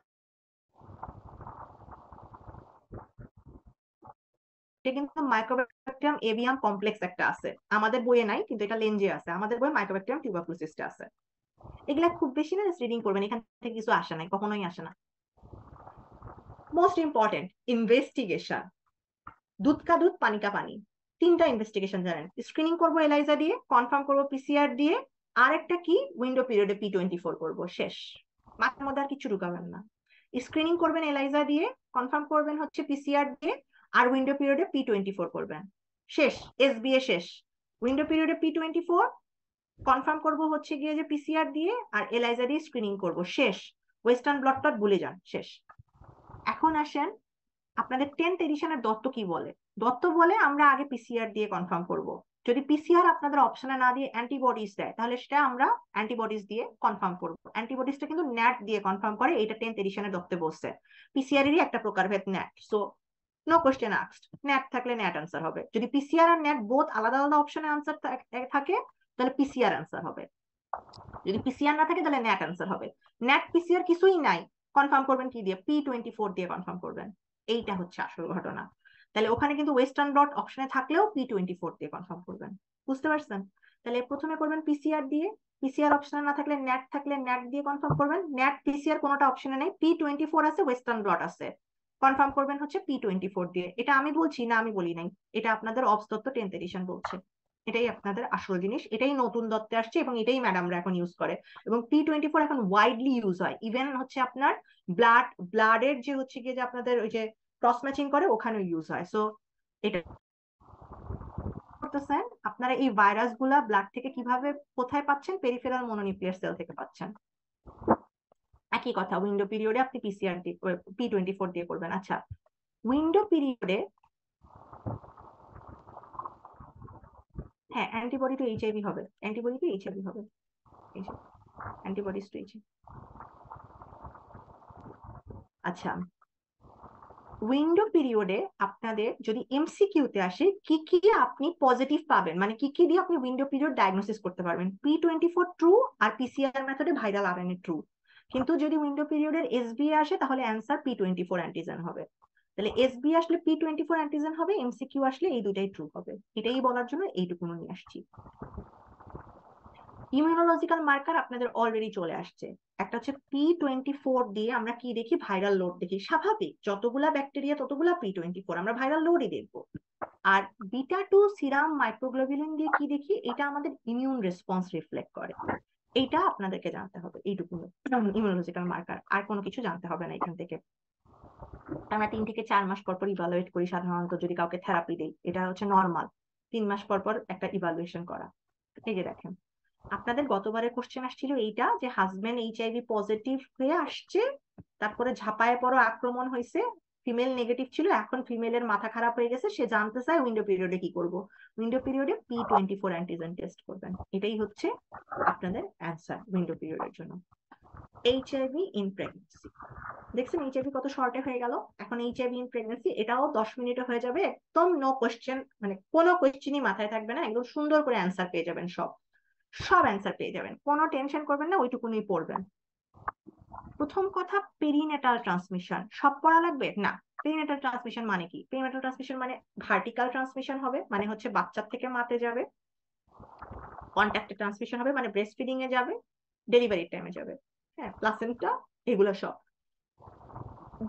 এটা কিন্তু মাইক্রোব্যাকটেরিয়াম এভিয়াম কমপ্লেক্স একটা আছে, আমাদের বইয়ে নাই, কিন্তু এটা লেঞ্জে আছে, আমাদের বইয়ে মাইক্রোব্যাকটেরিয়াম টিউবারকুলোসিসটা আছে। এগুলা খুব বেশি না, রিডিং করবেন, এখান থেকে কিছু আসে নাই, কখনোই আসে না। মোস্ট ইম্পর্টেন্ট ইনভেস্টিগেশন, দুধ কা দুধ পানি কা পানি, 3টা ইনভেস্টিগেশন জানেন। স্ক্রিনিং করবো এলাইজা দিয়ে, কনফার্ম করবো PCR দিয়ে, আর একটা কি উইন্ডো পিরিয়ডে P24 করবো, শেষ। মাথার মধ্যে আর কিছু ঢুকাবেন না। স্ক্রিনিং করবেন এলাইজা দিয়ে, কনফার্ম করবেন হচ্ছে PCR দিয়ে, আর উইন্ডো পিরিয়ডে P24 করবেন, শেষ। SBA শেষ। উইন্ডো পিরিয়ডে P24 কনফার্ম করবো হচ্ছে গিয়ে যে PCR দিয়ে, আর এলাইজা দিয়ে স্ক্রিনিং করবো, শেষ। ওয়েস্টার্ন ব্লট টট ভুলে যান, শেষ। এখন আসেন আপনাদের 10th এডিশনের দত্ত কি বলে। দত্ত বলে আমরা আগে PCR দিয়ে কনফার্ম করব। যদি PCR আপনাদের অপশনে না দিয়ে অ্যান্টিবডিজ দেয়, তাহলে সেটা আমরা অ্যান্টিবডিজ দিয়ে কনফার্ম করব। অ্যান্টিবডিজটা কিন্তু ন্যাট দিয়ে কনফার্ম করে, এটা 10th এডিশনের দত্তে বলছে। PCR এরই একটা প্রকারভেদ ন্যাট। সো নো কোশ্চেন আস্কড, ন্যাট থাকলে ন্যাট আনসার হবে। যদি PCR আর ন্যাট বোথ আলাদা আলাদা অপশনে আনসার থাকে, তাহলে PCR আনসার হবে। যদি PCR না থাকে, তাহলে ন্যাট আনসার হবে। ন্যাট PCR কিছুই নাই, কনফার্ম করবেন কি দিয়ে? P24 দিয়ে কনফার্ম করবেন। এইটা হচ্ছে আসল ঘটনা। তাহলে ওখানে কিন্তু ওয়েস্টার্ন ব্লট অপশনে থাকলেও P24 দিয়ে কনফার্ম করবেন। বুঝতে পারছেন? তাহলে প্রথমে করবেন পিসিআর দিয়ে, পিসিআর অপশনে না থাকলে ন্যাট থাকলে ন্যাট দিয়ে কনফার্ম করবেন। ন্যাট পিসিআর কোনোটা অপশনে নেই, P24 আছে, ওয়েস্টার্ন ব্লট আছে, কনফার্ম করবেন হচ্ছে P24 দিয়ে। এটা আমি বলছি না, আমি বলি নাই, এটা আপনাদের অবস তত্ত্ব 10th এডিশন বলছে। এটাই আপনাদের আসল জিনিস, এটাই নতুন দত্তে আসছে এবং এটাই ম্যাডামরা এখন ইউজ করে। এবং P24 এখন ওয়াইডলি ইউজ হয়, ইভেন হচ্ছে আপনার ব্লাডের যে হচ্ছে গিয়ে যে আপনাদের ওই যে ক্রস ম্যাচিং করে ওখানেও ইউজ হয়। সো এটা করতেছেন আপনারা এই ভাইরাস গুলা ব্লাড থেকে কিভাবে কোথায় পাচ্ছেন? পেরিফেরাল মনোনিউক্লিয়ার সেল থেকে পাচ্ছেন। একই কথা, উইন্ডো পিরিয়ডে আপনি পিসিআর দিয়ে P24 দিয়ে করবেন। আচ্ছা, উইন্ডো পিরিয়ডে হ্যাঁ অ্যান্টিবডি টু এইচআইভি হবে, অ্যান্টিবডি টু এইচআইভি হবে, অ্যান্টিবডিজ টু এইচআইভি। আচ্ছা, উইন্ডো পিরিয়ডে আপনাদের যদি এমসিকিউতে আসে কি কি আপনি পজিটিভ পাবেন, মানে কি কি দিয়ে আপনি উইন্ডো পিরিয়ড ডায়াগনোসিস করতে পারবেন, P24 ট্রু আর পিসিআর মেথডে ভাইরাল আরএনএ ট্রু। কিন্তু যদি উইন্ডো পিরিয়ডের এসবি আসে তাহলে অ্যান্সার P24 অ্যান্টিজেন হবে। তাহলে এসবি আসলে P24 অ্যান্টিজেন হবে, এমসিকিউ আসলে এই দুটাই ট্রু হবে। এটাই বলার জন্য এইটুকু নিয়ে আসছি। ইমিউনোলজিক্যাল মার্কার আপনাদের অলরেডি চলে আসছে। একটা হচ্ছে P24 দিয়ে আমরা কি দেখি? ভাইরাল লোড দেখি। স্বাভাবিক, যতগুলা ব্যাকটেরিয়া ততগুলা P24, আমরা ভাইরাল লোডই দেখবো। আর β2 সিরাম মাইক্রোগ্লোবুলিন দিয়ে কি দেখি? এটা আমাদের ইমিউন রেসপন্স রিফ্লেক্ট করে। এইটা আপনাদেরকে জানতে হবে, এইটুকু ইমিউনোলজিক্যাল মার্কার, আর কোনো কিছু জানতে হবে না এখান থেকে। আমরা 3 থেকে 4 মাস পর পর ইভালুয়েট করি সাধারণত, যদি কাউকে থেরাপি দেই, এটা হচ্ছে নর্মাল 3 মাস পর পর একটা ইভালুয়েশন করা। এই যে দেখেন, আপনাদের গতবারের কোশ্চেন আসছিল এইটা যে হাজবেন্ড এইচআইভি পজিটিভ হয়ে আসছে, তারপরে ঝাঁপায় পড়ো আক্রমণ হয়েছে, ফিমেল নেগেটিভ ছিল, এখন ফিমেলের মাথা খারাপ হয়ে গেছে, সে জানতে চায় উইন্ডো পিরিয়ডে কি করব। উইন্ডো পিরিয়ডে P24 অ্যান্টিজেন টেস্ট করবেন। এটাই হচ্ছে আপনাদের অ্যান্সার উইন্ডো পিরিয়ডের জন্য। এইচআইভি ইন প্রেগনেন্সি, দেখছেন এইচআইভি কত শর্টে হয়ে গেল। এখন এইচআইভি ইন প্রেগনেন্সি এটাও 10 মিনিটে হয়ে যাবে, একদম নো কোশ্চেন, মানে কোনো কোশ্চেনই মাথায় থাকবে না, একদম সুন্দর করে অ্যান্সার পেয়ে যাবেন, সব সব অ্যান্সার পেয়ে যাবেন, কোনো টেনশন করবেন না, ওইটুকুনি পড়বেন। প্রথম কথা, পেরিনেটাল ট্রান্সমিশন সব পড়া লাগবে না। পেরিনেটাল ট্রান্সমিশন মানে কি? পেরিনেটাল ট্রান্সমিশন মানে ভার্টিক্যাল ট্রান্সমিশন হবে, মানে হচ্ছে বাচ্চার থেকে মাতে যাবে। কন্ট্যাক্টে ট্রান্সমিশন হবে মানে ব্রেস্ট ফিডিং এ যাবে, ডেলিভারি টাইমে যাবে, হ্যাঁ, প্লাসেন্টা, এগুলো সব।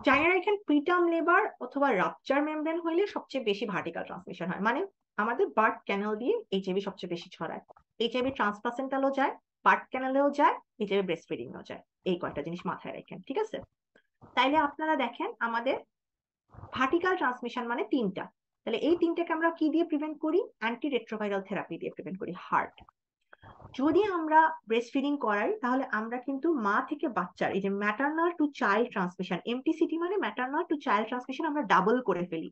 জানি না এখানে প্রিটার্ম লেবার অথবা রাপচার মেমব্রেন হইলে সবচেয়ে বেশি ভার্টিক্যাল ট্রান্সমিশন হয়, মানে আমাদের বার্থ ক্যানেল দিয়ে এইচআইভি সবচেয়ে বেশি ছড়ায়। এইচআইভি ট্রান্সপ্লাসেন্টালও যায়, বার্থ ক্যানেলেও যায়, এইচআইভি ব্রেস্ট ফিডিংও যায়। এই কয়টা জিনিস মাথায় রাখেন, ঠিক আছে? তাইলে আপনারা দেখেন আমাদের ভার্টিক্যাল ট্রান্সমিশন মানে 3টা। তাহলে এই 3টাকে আমরা কি দিয়ে প্রিভেন্ট করি? অ্যান্টি রেট্রোভাইরাল থেরাপি দিয়ে প্রিভেন্ট করি। হার্ট, যদি আমরা ব্রেস্ট ফিডিং করাই তাহলে আমরা কিন্তু মা থেকে বাচ্চার এই যে ম্যাটারনাল টু চাইল্ড ট্রান্সমিশন, এমটিসিটি মানে ম্যাটারনাল টু চাইল্ড ট্রান্সমিশন, আমরা ডাবল করে ফেলি।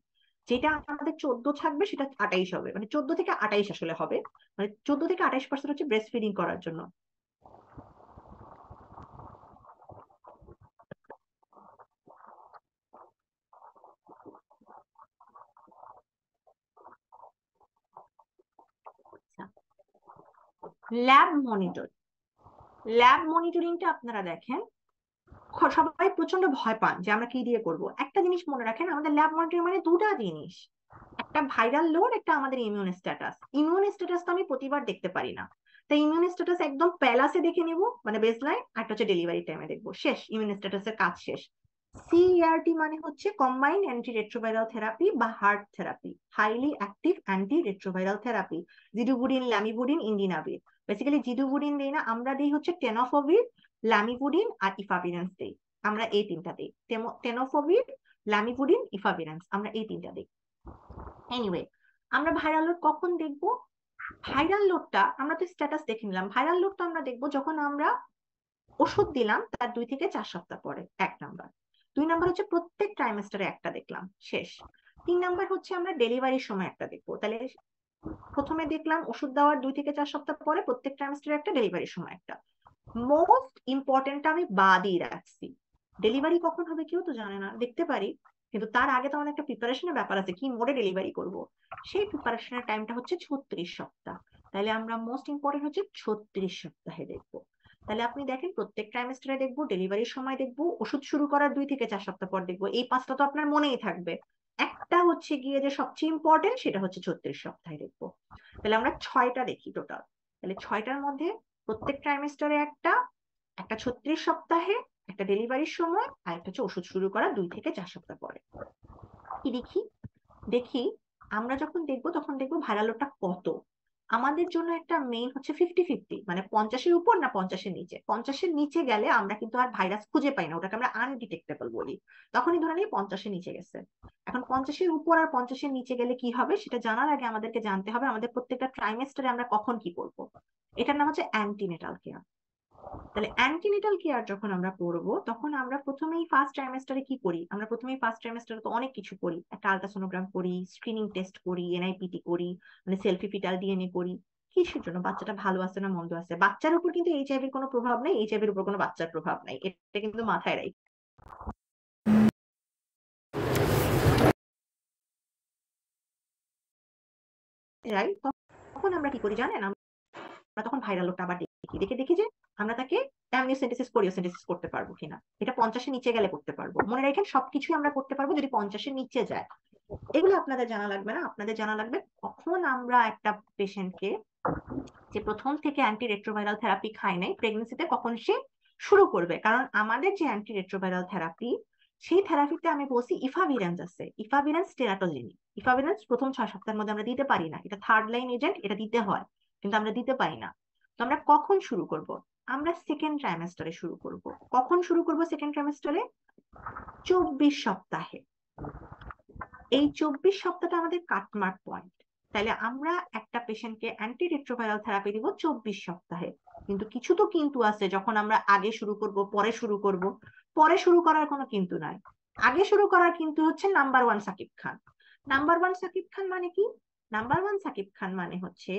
যেটা আমাদের 14 থাকবে সেটা 28 হবে, মানে 14 থেকে 28 আসলে হবে, মানে 14 থেকে 28% হচ্ছে ব্রেস্ট ফিডিং করার জন্য। ল্যাব মনিটর, ল্যাব মনিটরিংটা আপনারা দেখেন, সবাই প্রচন্ড ভয় পান যে আমরা কি দিয়ে করব। একটা জিনিস মনে রাখেন, আমাদের ল্যাব মনিটরিং মানে দুটা জিনিস, একটা ভাইরাল লোড, একটা আমাদের ইমিউন স্ট্যাটাস। ইমিউন স্ট্যাটাস তো আমি প্রতিবার দেখতে পারি না, তাই ইমিউন স্ট্যাটাস একদম প্যালাসে দেখে নিব, মানে বেসলাইন, আর একটা হচ্ছে ডেলিভারি টাইমে দেখবো, শেষ, ইমিউন স্ট্যাটাসের কাজ শেষ। সিইআরটি মানে হচ্ছে কম্বাইন্ড অ্যান্টি রেট্রোভাইরাল থেরাপি বা HAART therapy, highly active anti retroviral therapy, zidovudine, lamivudine, indinavir. Basically zidovudine দেই না, আমরা দিই হচ্ছে টেনোফোভির, ল্যামিবুডিন আর ইফাভিরেন্স দেই। আমরা এই 3টা দিই, টেনোফোভির, ল্যামিবুডিন, ইফাভিরেন্স, আমরা এই 3টা দিই। এনিওয়ে, আমরা ভাইরাল লোড কখন দেখবো? ভাইরাল লোডটা আমরা তো স্ট্যাটাস দেখে নিলাম, ভাইরাল লোডটা আমরা দেখবো যখন আমরা ওষুধ দিলাম তার 2 থেকে 4 সপ্তাহ পরে, 1 নাম্বার। 2 নাম্বার হচ্ছে প্রত্যেক ট্রাইমেস্টারে একটা দেখলাম, শেষ। 3 নাম্বার হচ্ছে আমরা ডেলিভারির সময় একটা দেখবো। তাহলে প্রথমে দেখলাম ওষুধ দেওয়ার 2 থেকে 4 সপ্তাহ পরে, প্রত্যেক ট্রাইমেস্টারে একটা, ডেলিভারির সময় একটা। মোস্ট ইম্পর্টেন্ট আমি বাদই রাখছি, ডেলিভারি কখন হবে কেউ তো জানে না, দেখতে পারি, কিন্তু তার আগে তো আমাদের একটা প্রিপারেশনের ব্যাপার আছে, কি মোডে ডেলিভারি করব। সেই প্রিপারেশনের টাইমটা হচ্ছে 36 সপ্তাহ। তাহলে আমরা মোস্ট ইম্পর্টেন্ট হচ্ছে 36 সপ্তাহে দেখবো। তাহলে আপনি দেখেন প্রত্যেক ট্রাইমেস্টারে দেখবো, ডেলিভারির সময় দেখবো, ওষুধ শুরু করার 2 থেকে 4 সপ্তাহ পর দেখবো, এই 5টা তো আপনার মনেই থাকবে। একটা হচ্ছে গিয়ে যে সবচেয়ে ইম্পর্টেন্ট, সেটা হচ্ছে 36 সপ্তাহে দেখবো। তাহলে আমরা 6টা দেখি টোটাল। তাহলে 6টার মধ্যে প্রত্যেক ট্রাইমেস্টারে একটা, একটা 36 সপ্তাহে, একটা ডেলিভারির সময়, আর একটা হচ্ছে ওষুধ শুরু করা 2 থেকে 4 সপ্তাহ পরে। কি দেখি? দেখি আমরা যখন দেখবো তখন দেখবো ভাইরাল লোডটা কত। আমাদের জন্য একটা মেইন হচ্ছে 50-50, মানে 50-এর উপর না 50-এর নিচে। 50-এর নিচে গেলে আমরা কিন্তু আর ভাইরাস খুঁজে পাই না, ওটাকে আমরা আনডিটেক্টেবল বলি। তখনই ধরে নিই 50-এর নিচে গেছে। এখন 50-এর উপর আর 50-এর নিচে গেলে কি হবে সেটা জানার আগে আমাদেরকে জানতে হবে আমাদের প্রত্যেকটা ট্রাইমেস্টারে আমরা কখন কি করবো। এটার নাম হচ্ছে অ্যান্টিনেটাল কেয়ার। তাহলে অ্যান্টিনেটাল কেয়ার যখন আমরা করবো তখন আমরা প্রথমেই ফার্স্ট ট্রাইমেস্টারে কি করি? আমরা প্রথমেই ফার্স্ট ট্রাইমেস্টারে তো অনেক কিছু করি, একটা আলট্রাসোনোগ্রাম করি, স্ক্রিনিং টেস্ট করি, এনআইপিটি করি, মানে সেলফি ফিটাল ডিএনএ করি। কিসের জন্য? বাচ্চাটা ভালো আছে না মন্দ আছে। বাচ্চার উপর কিন্তু এইচআইভির কোনো প্রভাব নেই, এইচআইভির উপর কোনো বাচ্চার প্রভাব নাই, এটা কিন্তু মাথায় রাখি। তখন আমরা কি করি জানেন? আমরা তখন ভাইরাল লোডটা আবার দেখি, দেখি যে আমরা তাকে অ্যামনিওসেন্টেসিস কোরিওসেন্টেসিস করতে পারবো কিনা। এটা 50-এর নিচে গেলে করতে পারবো। মনে রাখেন সবকিছুই আমরা করতে পারবো যদি 50-এর নিচে যায়। এগুলো আপনাদের জানা লাগবে না, আপনাদের জানা লাগবে কখন আমরা একটা পেশেন্টকে, যে প্রথম থেকে অ্যান্টি রেট্রোভাইরাল থেরাপি খায় নাই, প্রেগনেন্সিতে কখন সে শুরু করবে। কারণ আমাদের যে অ্যান্টি রেট্রোভাইরাল থেরাপি, সেই থেরাপিতে আমি বলছি ইফাভিরেন্স আছে, ইফাভিরেন্স টেরাটোজেনিক। ইফাভিরেন্স প্রথম 6 সপ্তাহের মধ্যে আমরা দিতে পারি না, এটা থার্ড লাইন এজেন্ট, এটা দিতে হয় কিন্তু আমরা দিতে পারি না। তো আমরা কখন শুরু করব? আমরা সেকেন্ড ট্রাইমেস্টারে শুরু করব। কখন শুরু করব সেকেন্ড ট্রাইমেস্টারে? 24 সপ্তাহে। এই 24 সপ্তাহটা আমাদের কাটমার্ক পয়েন্ট। তাহলে আমরা একটা পেশেন্টকে অ্যান্টি রেট্রোভাইরাল থেরাপি দিব 24 সপ্তাহে। কিন্তু কিছু তো কিন্তু আছে, যখন আমরা আগে শুরু করব পরে শুরু করব। পরে শুরু করার কোনো কিন্তু নাই। আগে শুরু করার কিন্তু হচ্ছে নাম্বার 1 সাকিব খান। নাম্বার 1 সাকিব খান মানে কি? নাম্বার 1 সাকিব খান মানে হচ্ছে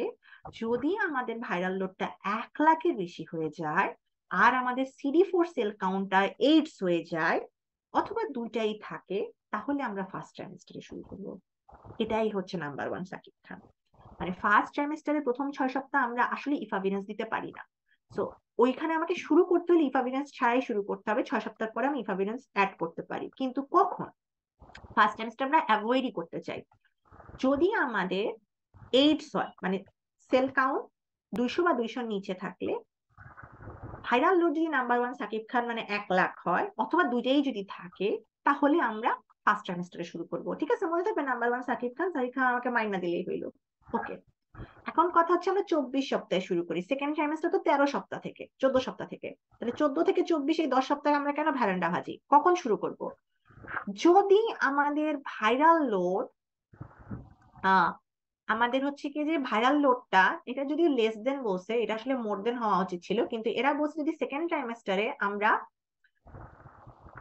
যদি আমাদের ভাইরাল লোডটা 1 লাখের বেশি হয়ে যায়, আর আমাদের CD4 সেল কাউন্টার 8 হয়ে যায়, অথবা দুইটাই থাকে, তাহলে আমরা ফার্স্ট ট্রাইমেস্টারে শুরু করব। এটাই হচ্ছে নাম্বার 1 সাকিব খান। মানে ফার্স্ট ট্রাইমেস্টারের প্রথম 6 সপ্তাহ আমরা আসলে ইফাভিনেন্স দিতে পারি না। সো ওইখানে আমাকে শুরু করতে হলে ইফাভিনেন্স ছাড়াই শুরু করতে হবে। 6 সপ্তাহ পরে আমি ইফাভিনেন্স অ্যাড করতে পারি, কিন্তু কখন? ফার্স্ট ট্রাইমেস্টার আমরা অ্যাভয়েডই করতে চাই। যদি আমাদের এইডস হয়, মানে সেল কাউন্ট 200 বা 200 নিচে থাকলে, ভাইরাল লোড যদি নাম্বার 1 সাকিব খান মানে 1 লাখ হয়, অথবা দুইটাই যদি থাকে, তাহলে আমরা ফার্স্ট ট্রাইমেস্টারে শুরু করব। ঠিক আছে, মনে থাকবে নাম্বার 1 সাকিব খান, সাকিব খান আমাকে মাইনা দিলেই হইলো। ওকে। এখন কথা হচ্ছে আমরা 24 সপ্তাহে শুরু করি। সেকেন্ড ট্রাইমেস্টার তো 13 সপ্তাহ থেকে, 14 সপ্তাহ থেকে। তাহলে 14 থেকে 24 এই 10 সপ্তাহে আমরা কেন ভ্যারেন্ডা ভাজি? কখন শুরু করব? যদি আমাদের ভাইরাল লোড, আমাদের হচ্ছে কি যে ভাইরাল লোডটা, এটা যদি লেস দেন বলছে, এটা আসলে মোর দেন হওয়া উচিত ছিল, কিন্তু এরা বলছে যদি সেকেন্ড ট্রাইমেস্টারে আমরা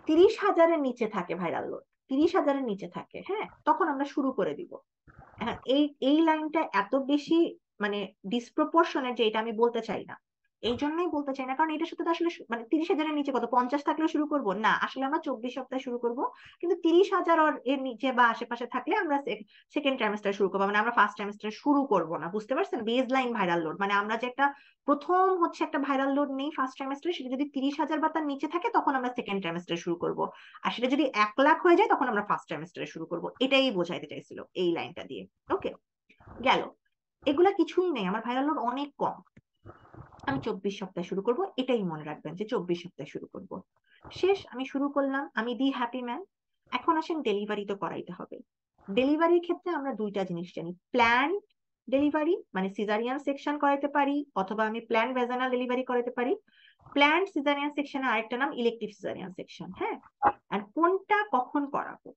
30,000-এর নিচে থাকে ভাইরাল লোড, 30,000-এর নিচে থাকে, হ্যাঁ, তখন আমরা শুরু করে দিব। এখন এই এই লাইনটা এত বেশি মানে ডিসপ্রপোর্শনের যে এটা আমি বলতে চাই না। এই জন্যই বলতে চাই না, কারণ এটার সাথে তো আসলে মানে 30,000-এর নিচে কত 50 থাকলেও শুরু করব না, আসলে আমরা 24 সপ্তাহে শুরু করব। কিন্তু 30,000 এর নিচে বা আশেপাশে থাকলে আমরা সেকেন্ড ট্রাইমেস্টার শুরু করবো, মানে আমরা ফার্স্ট ট্রাইমেস্টার শুরু করব না। বুঝতে পারছেন? বেজ লাইন ভাইরাল লোড মানে আমরা যে একটা প্রথম হচ্ছে একটা ভাইরাল লোড নেই ফার্স্ট ট্রাইমেস্টারে, সেটা যদি 30,000 বা তার নিচে থাকে তখন আমরা সেকেন্ড ট্রাইমেস্টারে শুরু করব। আর সেটা যদি 1 লাখ হয়ে যায় তখন আমরা ফার্স্ট ট্রাইমেস্টারে শুরু করব। এটাই বোঝাইতে চাইছিল এই লাইনটা দিয়ে। ওকে, গেল। এগুলা কিছুই নেই, আমার ভাইরাল লোড অনেক কম, আমি 24 সপ্তাহে শুরু করব। এটাই মনে রাখবেন যে 24 সপ্তাহে শুরু করব। শেষ, আমি শুরু করলাম, আমি দি হ্যাপি ম্যান। এখন আসেন ডেলিভারি তো করাইতে হবে। ডেলিভারির ক্ষেত্রে আমরা দুইটা জিনিস জানি, প্ল্যান ডেলিভারি মানে সিজারিয়ান সেকশন করাইতে পারি, অথবা আমি প্ল্যান ভ্যাজানাল ডেলিভারি করাইতে পারি। প্ল্যান সিজারিয়ান সেকশন আরেকটা নাম ইলেকটিভ সিজারিয়ান সেকশন। হ্যাঁ, আর কোনটা কখন করাবো?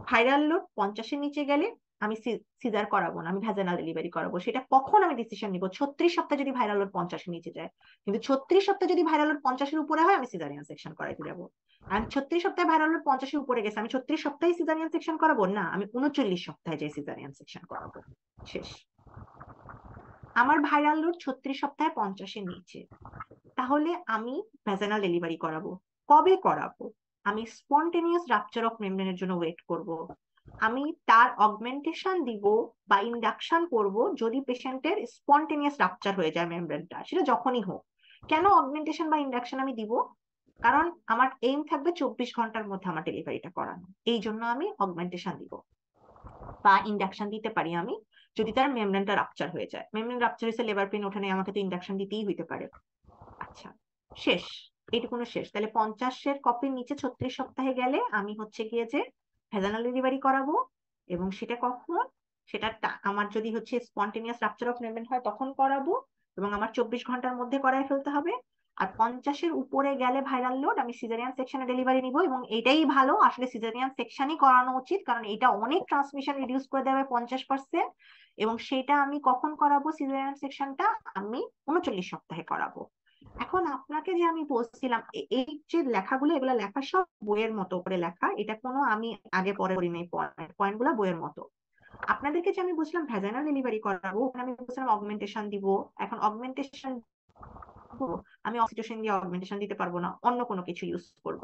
ভাইরাল লোড 50-এর নিচে গেলে আমি সিজার করাবো না, আমি ভ্যাজানাল ডেলিভারি করাবো। সেটা কখন আমি ডিসিশন নিব? 36 সপ্তাহ যদি ভাইরাল লোড 50-এর নিচে যায়। কিন্তু 36 সপ্তাহ যদি ভাইরাল লোড 50-এর উপরে হয়, আমি সিজারিয়ান সেকশন করাইতে যাবো। আর 36 সপ্তাহে ভাইরাল লোড 50-এর উপরে গেছে, আমি 36 সপ্তাহে সিজারিয়ান সেকশন করাবো না, আমি 39 সপ্তাহে যে সিজারিয়ান সেকশন করাবো। শেষ। আমার ভাইরাল লোড 36 সপ্তাহে 50-এর নিচে, তাহলে আমি ভ্যাজানাল ডেলিভারি করাবো। কবে করাবো? আমি স্পন্টেনিয়াস রাপচার অফ মেমব্রেনের জন্য ওয়েট করব। আমি তার অগমেন্টেশন দিব বা ইন্ডাকশন করব যদি পেশেন্টের স্পন্টেনিয়াস রাপচার হয়ে যায় মেমব্রেনটা, সেটা যখনই হোক। কেন অগমেন্টেশন বা ইন্ডাকশন আমি দিব? কারণ আমার এইম থাকবে 24 ঘন্টার মধ্যে আমার ডেলিভারিটা করানো, এই জন্য আমি অগমেন্টেশন দিব। বা ইন্ডাকশন দিতে পারি আমি, যদি তার মেমব্রেনটা রাপচার হয়ে যায়। মেমব্রেন রাপচার হয়েছে, লেবার পেন ওঠে নাই, আমাকে তো ইন্ডাকশন দিতেই হইতে পারে। আচ্ছা, শেষ, এইটুকুনো শেষ। তাহলে 50-এর কপির নিচে 36 সপ্তাহে গেলে আমি হচ্ছে গিয়ে যে ভ্যাজানাল ডেলিভারি করাবো। এবং সেটা কখন, সেটা আমার যদি হচ্ছে স্পন্টেনিয়াস রাপচার অফ মেমব্রেন হয় তখন করাবো, এবং আমার 24 ঘন্টার মধ্যে করায় ফেলতে হবে। আর 50-এর উপরে গেলে ভাইরাল লোড, আমি সিজারিয়ান সেকশনে ডেলিভারি নিব। এবং এটাই ভালো, আসলে সিজারিয়ান সেকশনই করানো উচিত, কারণ এটা অনেক ট্রান্সমিশন রিডিউস করে দেবে 50%। এবং সেটা আমি কখন করাবো সিজারিয়ান সেকশনটা, আমি 39 সপ্তাহে করাবো। এখন আপনাকে যে আমি বলছিলাম, এই যে লেখাগুলো, এগুলো লেখা সব বইয়ের মতো করে লেখা, এটা কোনো আমি আগে পরে করি নাই, পয়েন্ট গুলা বইয়ের মতো। আপনাদেরকে যে আমি বলছিলাম ভ্যাজাইনাল ডেলিভারি করাবো, ওখানে আমি বলছিলাম অগমেন্টেশন দিব। এখন অগমেন্টেশন, আমি অক্সিটোসিন দিয়ে অগমেন্টেশন দিতে পারবো না, অন্য কোনো কিছু ইউজ করব।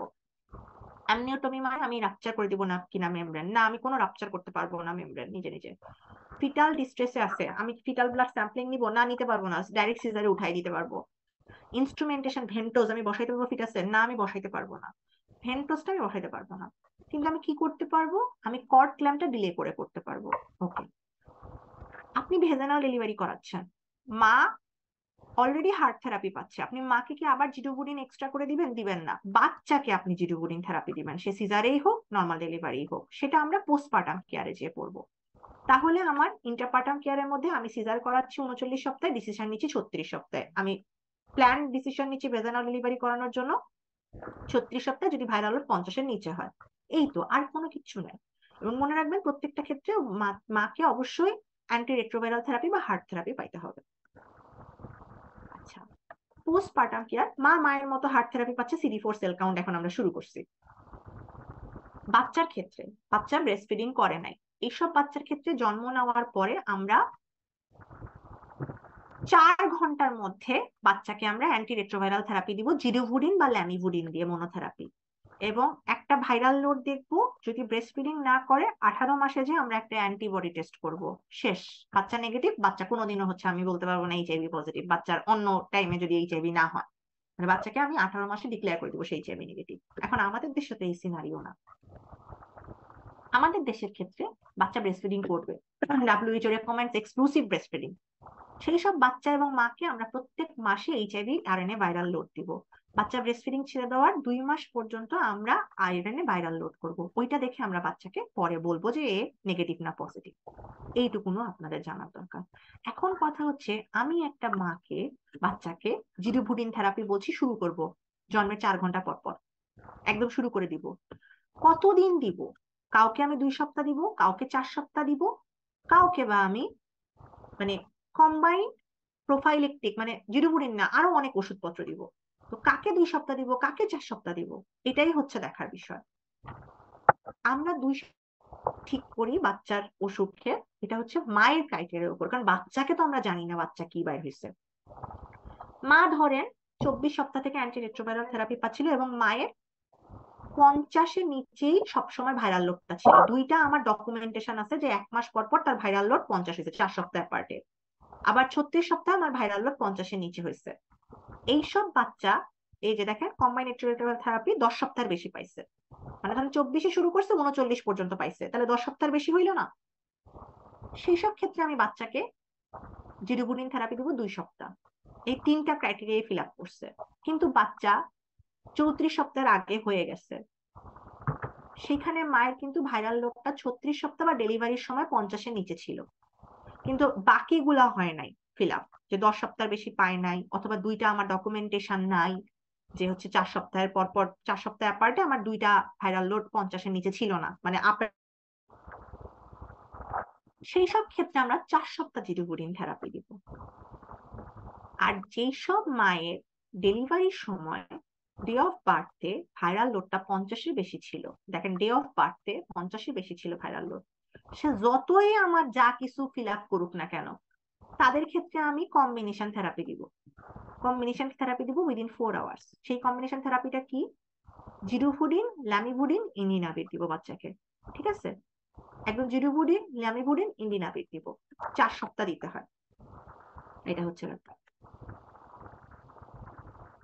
অ্যামনিওটমি মানে আমি রাপচার করে দিব না কিনা মেমব্রেন, না আমি কোনো রাপচার করতে পারবো না মেমব্রেন নিজে নিজে। ফিটাল ডিস্ট্রেসে আছে, আমি ফিটাল ব্লাড স্যাম্পলিং নিব না, নিতে পারবো না, ডাইরেক্ট সিজারে উঠাই দিতে পারবো। ইনস্ট্রুমেন্টেশন ভেন্টোজ আমি বসাইতে পারবো ফিটাসের, না আমি বসাইতে পারবো না, ভেন্টোজটা আমি বসাইতে পারবো না। কিন্তু আমি কি করতে পারবো, আমি কর্ড ক্ল্যাম্পটা ডিলে করে করতে পারবো। ওকে, আপনি ভেজানাল ডেলিভারি করাচ্ছেন, মা অলরেডি হার্ট থেরাপি পাচ্ছে, আপনি মাকে কি আবার জিডোবুডিন এক্সট্রা করে দিবেন? দিবেন না। বাচ্চাকে আপনি জিডোবুডিন থেরাপি দিবেন, সে সিজারেই হোক নর্মাল ডেলিভারি হোক, সেটা আমরা পোস্টপার্টাম কেয়ারে যেয়ে পড়বো। তাহলে আমার ইন্টারপার্টাম কেয়ারের মধ্যে আমি সিজার করাচ্ছি 39 সপ্তাহে, ডিসিশন নিচ্ছি 36 সপ্তাহে, আমি প্ল্যান ডিসিশন নিচ্ছি ভেজানাল ডেলিভারি করানোর জন্য 36 সপ্তাহে, যদি ভাইরাল লোড 50-এর নিচে হয়। এই তো, আর কোনো কিছু নাই। এবং মনে রাখবেন প্রত্যেকটা ক্ষেত্রে মাকে অবশ্যই অ্যান্টি রেট্রোভাইরাল থেরাপি বা হার্ট থেরাপি পাইতে হবে। আচ্ছা, পোস্টপার্টাম কেয়ার, মায়ের মতো হার্ট থেরাপি পাচ্ছে, CD4 সেল কাউন্ট এখন আমরা শুরু করছি। বাচ্চার ক্ষেত্রে, বাচ্চা ব্রেস্ট ফিডিং করে নাই, এইসব বাচ্চার ক্ষেত্রে জন্ম নেওয়ার পরে আমরা 4 ঘন্টার মধ্যে বাচ্চাকে আমরা অ্যান্টি রেট্রোভাইরাল থেরাপি দিব, জিডোভুডিন বা ল্যামিভুডিন দিয়ে মনোথেরাপি। এবং একটা ভাইরাল লোড দেখবো, যদি ব্রেস্ট ফিডিং না করে 18 মাসে যে আমরা একটা অ্যান্টিবডি টেস্ট করব। শেষ, বাচ্চা নেগেটিভ, বাচ্চা কোনোদিনও হচ্ছে আমি বলতে পারবো না এইচআইভি পজিটিভ, বাচ্চার অন্য টাইমে যদি এইচআইভি না হয়, মানে বাচ্চাকে আমি 18 মাসে ডিক্লেয়ার করে দেবো সেই এইচআইভি নেগেটিভ। এখন আমাদের দেশে তো এই সিনারিও না। আমাদের দেশের ক্ষেত্রে বাচ্চা ব্রেস্ট ফিডিং করবে, WHO recommends exclusive breast feeding. সেই সব বাচ্চা এবং মাকে আমরা প্রত্যেক মাসে এইচআইভি আরএনএ ভাইরাল লোড দিব। বাচ্চা ব্রেস্ট ফিডিং ছেড়ে দেওয়ার 2 মাস পর্যন্ত আমরা আরএনএ ভাইরাল লোড করব, ওইটা দেখে আমরা বাচ্চাকে পরে বলবো যে এ নেগেটিভ না পজিটিভ। এইটুকুনো আপনাদের জানার দরকার। এখন কথা হচ্ছে, আমি একটা মাকে, বাচ্চাকে জিডোভুডিন থেরাপি বলছি শুরু করব জন্মের 4 ঘন্টা পর পর, একদম শুরু করে দিব। কতদিন দিব? কাউকে আমি 2 সপ্তাহ দিব, কাউকে 4 সপ্তাহ দিব, কাউকে বা আমি মানে কম্বাইন প্রোফাইলেকটিক মানে জিডোভুডিন না, আরো অনেক ওষুধপত্র দিব। তো কাকে 2 সপ্তাহ দিব, কাকে 4 সপ্তাহ দিব, এটাই হচ্ছে দেখার বিষয়। আমরা ঠিক করি বাচ্চার ওষুধকে, এটা হচ্ছে মায়ের ক্রাইটেরিয়ার উপর, কারণ বাচ্চাকে তো আমরা জানি না বাচ্চা কি বাইর হয়েছে। মা ধরেন 24 সপ্তাহ থেকে অ্যান্টি রেট্রোভাইরাল থেরাপি পাচ্ছিল, এবং মায়ের 50-এর নিচেই সবসময় ভাইরাল লোডটা ছিল। দুইটা আমার ডকুমেন্টেশন আছে যে 1 মাস পর পর তার ভাইরাল লোড 50 হয়েছে, 4 সপ্তাহ পার্টে। আবার 36 সপ্তাহে আমার ভাইরাল লোড 50-এর নিচে হয়েছে। এইসব বাচ্চা, এই যে দেখেন কম্বাইন রেট্রোভাইরাল থেরাপি 10 সপ্তাহের বেশি পাইছে, মানে ধরেন 24-এ শুরু করছে, 39 পর্যন্ত পাইছে, তাহলে 10 সপ্তাহের বেশি হইলো না? সেই সব ক্ষেত্রে আমি বাচ্চাকে জিডোভুডিন থেরাপি দেবো 2 সপ্তাহ। এই 3টা ক্রাইটেরিয়া ফিল আপ করছে। কিন্তু বাচ্চা 34 সপ্তাহের আগে হয়ে গেছে, সেখানে মায়ের কিন্তু ভাইরাল লোডটা 36 সপ্তাহ বা ডেলিভারির সময় 50-এর নিচে ছিল, কিন্তু বাকিগুলা হয় নাই ফিল আপ, যে 10 সপ্তাহ বেশি পায় নাই, অথবা দুইটা আমার ডকুমেন্টেশন নাই যে হচ্ছে 4 সপ্তাহের পর পর 4 সপ্তাহ অ্যাপার্টে আমার দুইটা ভাইরাল লোড 50-এর নিচে ছিল না, মানে সেই সব ক্ষেত্রে আমরা 4 সপ্তাহ জিডোভুডিন থেরাপি দিব। আর যেই সব মায়ের ডেলিভারির সময় ডে অফ বার্থে ভাইরাল লোডটা 50-এর বেশি ছিল, দেখেন ডে অফ বার্থে 50-এর বেশি ছিল ভাইরাল লোড, সে যতই আমার যা কিছু ফিল আপ করুক না কেন, তাদের ক্ষেত্রে আমি কম্বিনেশন থেরাপি দিব। কম্বিনেশন থেরাপি দিব উইদিন 4 আওয়ার্স। সেই কম্বিনেশন থেরাপিটা কি? জিডোভুডিন, ল্যামিভুডিন, ইন্ডিনাভির দিব বাচ্চাকে। ঠিক আছে, একদম জিডোভুডিন, ল্যামিভুডিন, ইন্ডিনাভির দিব, 4 সপ্তাহ দিতে হয়। এটা হচ্ছে ব্যাপার।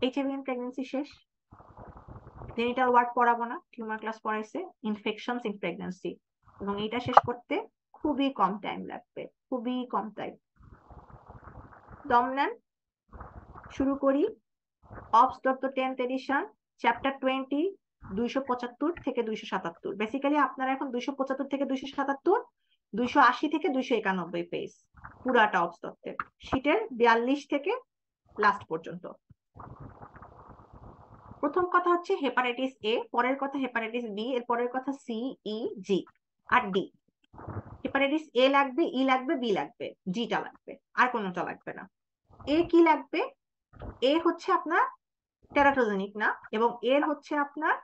এইচআইভি প্রেগন্যান্সি শেষ। জেনিটাল ওয়ার্ড পড়াবো না, টিউমার ক্লাস পড়াইছে, ইনফেকশনস ইন প্রেগন্যান্সি, এবং এটা শেষ করতে খুবই কম টাইম লাগবে, খুবই কম টাইম। দম নেন, শুরু করি। অবস দত্ত 10th এডিশন, চ্যাপ্টার 20, 275 থেকে 277। বেসিক্যালি আপনারা এখন 275 থেকে 277, 280 থেকে 291 পেজ পুরাটা অবস দত্তের, শীটের 42 থেকে লাস্ট পর্যন্ত। প্রথম কথা হচ্ছে হেপাটাইটিস এ, পরের কথা হেপাটাইটিস বি, এর পরের কথা সি, ই, জি আর ডি। হেপাটাইটিস এ লাগবে, ই লাগবে, বি লাগবে, জিটা লাগবে, আর কোনোটা লাগবে না। এ কি লাগবে? এ হচ্ছে আপনার টেরাটোজেনিক না, এবং এর হচ্ছে আপনার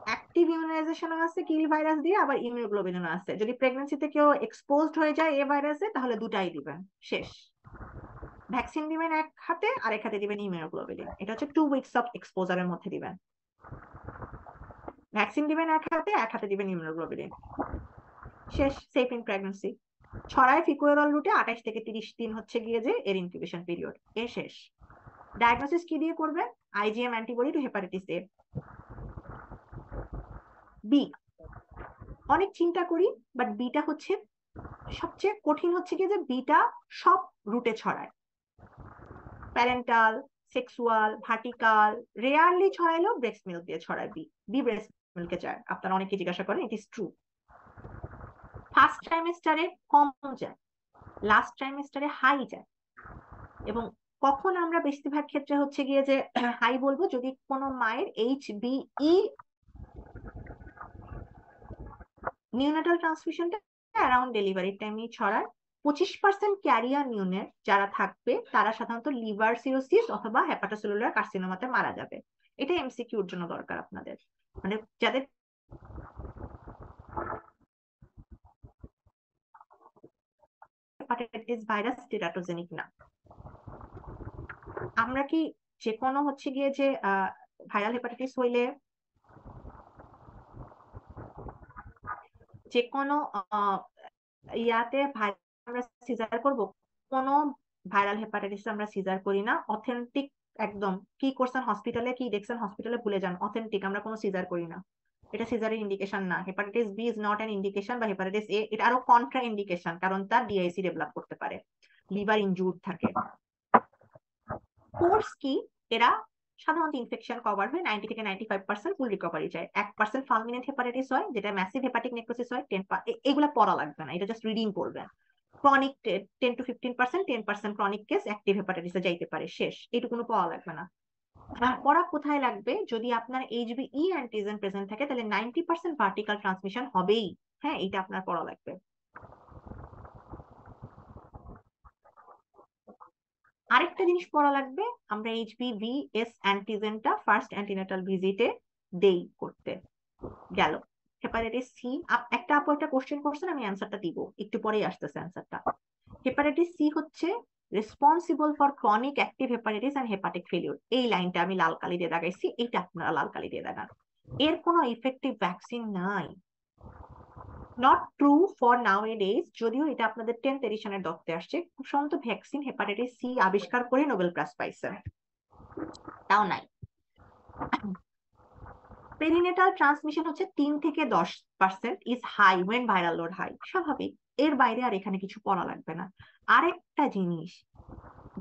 অ্যাক্টিভ ইমিউনাইজেশন আছে কিল ভাইরাস দিয়ে, আবার ইমিউনোগ্লোবিনও আছে। যদি প্রেগন্যান্সিতে কেউ এক্সপোজড হয়ে যায় এ ভাইরাসে, তাহলে দুটাই দিবেন, শেষ। ভ্যাকসিন দিবেন এক হাতে, আর এক হাতে দিবেন ইমিউনোগ্লোবিন। এটা হচ্ছে 2 উইকস অফ এক্সপোজারের মধ্যে দিবেন। ভ্যাকসিন দিবেন এক হাতে, এক হাতে দিবেন ইমিউনোগ্লোবিন, শেষ। Safe in pregnancy. ছড়ায় ফিকুয়েরল রুটে 28 থেকে 30 দিন হচ্ছে গিয়ে যে এর ইনকিউবেশন পিরিয়ড, এ শেষ। ডায়াগনোসিস কি দিয়ে করবেন? IgM antibody to hepatitis A. B অনেক চিন্তা করি, বাট বিটা হচ্ছে সবচেয়ে কঠিন, হচ্ছে কি যে বিটা সব রুটে ছড়ায়, প্যারেন্টাল, সেক্সুয়াল, ভার্টিকাল, রেয়ারলি ছড়াইলেও ব্রেস্ট মিল্ক দিয়ে ছড়ায়। বি ব্রেস্ট মিল্কে যায়, আপনারা অনেকে জিজ্ঞাসা করেন, ইট ইজ ট্রু। ফার্স্ট ট্রাইমেস্টারে কম যায়, লাস্ট ট্রাইমেস্টারে হাই যায়। এবং কখন আমরা বেশিরভাগ ক্ষেত্রে হচ্ছে গিয়ে যে হাই বলবো? যদি কোনো মায়ের HBE নিউনেটাল ট্রান্সমিশনটা অ্যারাউন্ড ডেলিভারির টাইমে ছড়ায়। 25% ক্যারিয়ার নিউনের যারা থাকবে তারা সাধারণত লিভার সিরোসিস অথবা হেপাটোসেলুলার কার্সিনোমাতে মারা যাবে। এটা এমসিকিউর জন্য দরকার আপনাদের, মানে যাদের হেপাটাইটিস ভাইরাস টেরাটোজেনিক না। আমরা কি যে কোনো হচ্ছে গিয়ে যে ভাইরাল হেপাটাইটিস হইলে যে কোনো ইয়াতে আমরা সিজার করব? কোনো ভাইরাল হেপাটাইটিস আমরা সিজার করি না। অথেন্টিক একদম, কি করছেন হসপিটালে, কি দেখছেন হসপিটালে ভুলে যান, অথেন্টিক আমরা কোনো সিজার করি না। এটা সিজারের ইন্ডিকেশন না। Hepatitis B is not an indication, বা হেপাটাইটিস এ এটা আরো কন্ট্রা ইন্ডিকেশন, কারণ তার ডিআইসি ডেভেলপ করতে পারে, লিভার ইনজুর্ড থাকে। কোর্স কি? এরা সাধারণত ইনফেকশন কভার হয়ে 90 থেকে 95% ফুল রিকভারি যায়। 1% ফালমিনেন্ট হেপাটাইটিস হয়, যেটা ম্যাসিভ হেপাটিক নেক্রোসিস হয়। এগুলা পড়া লাগবে না, এটা জাস্ট রিডিং করবেন। Chronic 10 to 15%, 10% chronic case active হেপাটাইটিসে যাইতে পারে, শেষ। এইটুকুনো পড়া লাগবে না। পড়া কোথায় লাগবে? যদি আপনার HBE অ্যান্টিজেন প্রেজেন্ট থাকে, তাহলে 90% ভার্টিক্যাল ট্রান্সমিশন হবেই। হ্যাঁ, এটা আপনার পড়া লাগবে। আরেকটা জিনিস পড়া লাগবে, আমরা HBV-S অ্যান্টিজেনটা ফার্স্ট অ্যান্টিনেটাল ভিজিটে দেই করতে। গেল। হেপাটাইটিস সি, একটা আপু একটা কোশ্চেন করছেন, আমি অ্যান্সারটা দিব, একটু পরেই আসতেছে অ্যান্সারটা। হেপাটাইটিস সি হচ্ছে responsible for chronic active hepatitis and hepatic failure. এই লাইনটা আমি লাল কালি দিয়ে দাগাইছি, এইটা আপনারা লাল কালি দিয়ে দাগান। এর কোনো ইফেক্টিভ ভ্যাকসিন নাই। Not true for now A days, যদিও এটা আপনাদের 10th এডিশনের দত্তে আসছে। খুব সম্ভবত ভ্যাকসিন হেপাটাইটিস সি আবিষ্কার করে নোবেল প্রাইজ পাইছে, তাও নাই। পেরিনেটাল ট্রান্সমিশন হচ্ছে 3 থেকে 10% is high when viral load high, স্বাভাবিক। এর বাইরে আর এখানে কিছু পড়া লাগবে না। আরেকটা জিনিস,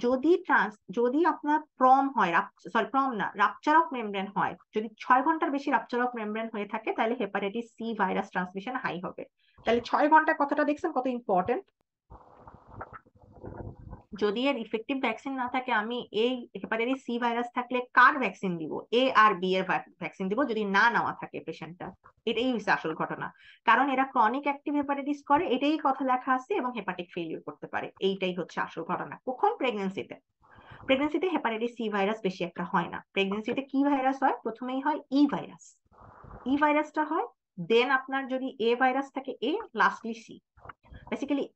যদি আপনার প্রম হয়, সরি প্রম না, রাপচার অফ মেমব্রেন হয়, যদি 6 ঘন্টার বেশি রাপচার অফ মেমব্রেন হয়ে থাকে, তাহলে hepatitis C virus transmission high হবে। তাহলে 6 ঘন্টা কথাটা দেখছেন কত ইম্পর্টেন্ট। যদি এর ইফেক্টিভ ভ্যাকসিন না থাকে, আমি এই হেপাটাইটিস সি ভাইরাস থাকলে কার ভ্যাকসিন দিব? এ আর বি এর ভ্যাকসিন দিব, যদি না নেওয়া থাকে পেশেন্টটা। এটাই হচ্ছে আসল ঘটনা, কারণ এরা ক্রনিক অ্যাক্টিভ হেপাটাইটিস করে, এটাই কথা লেখা আছে, এবং হেপাটিক ফেলিউর করতে পারে। এইটাই হচ্ছে আসল ঘটনা। কখন? প্রেগন্যান্সিতে হেপাটাইটিস সি ভাইরাস বেশি একটা হয় না। প্রেগন্যান্সিতে কি ভাইরাস হয়? প্রথমেই হয় ই ভাইরাস। ই ভাইরাসটা হয়, দেন আপনার যদি এ ভাইরাস থাকে এ, লাস্টলি সি। বেসিক্যালি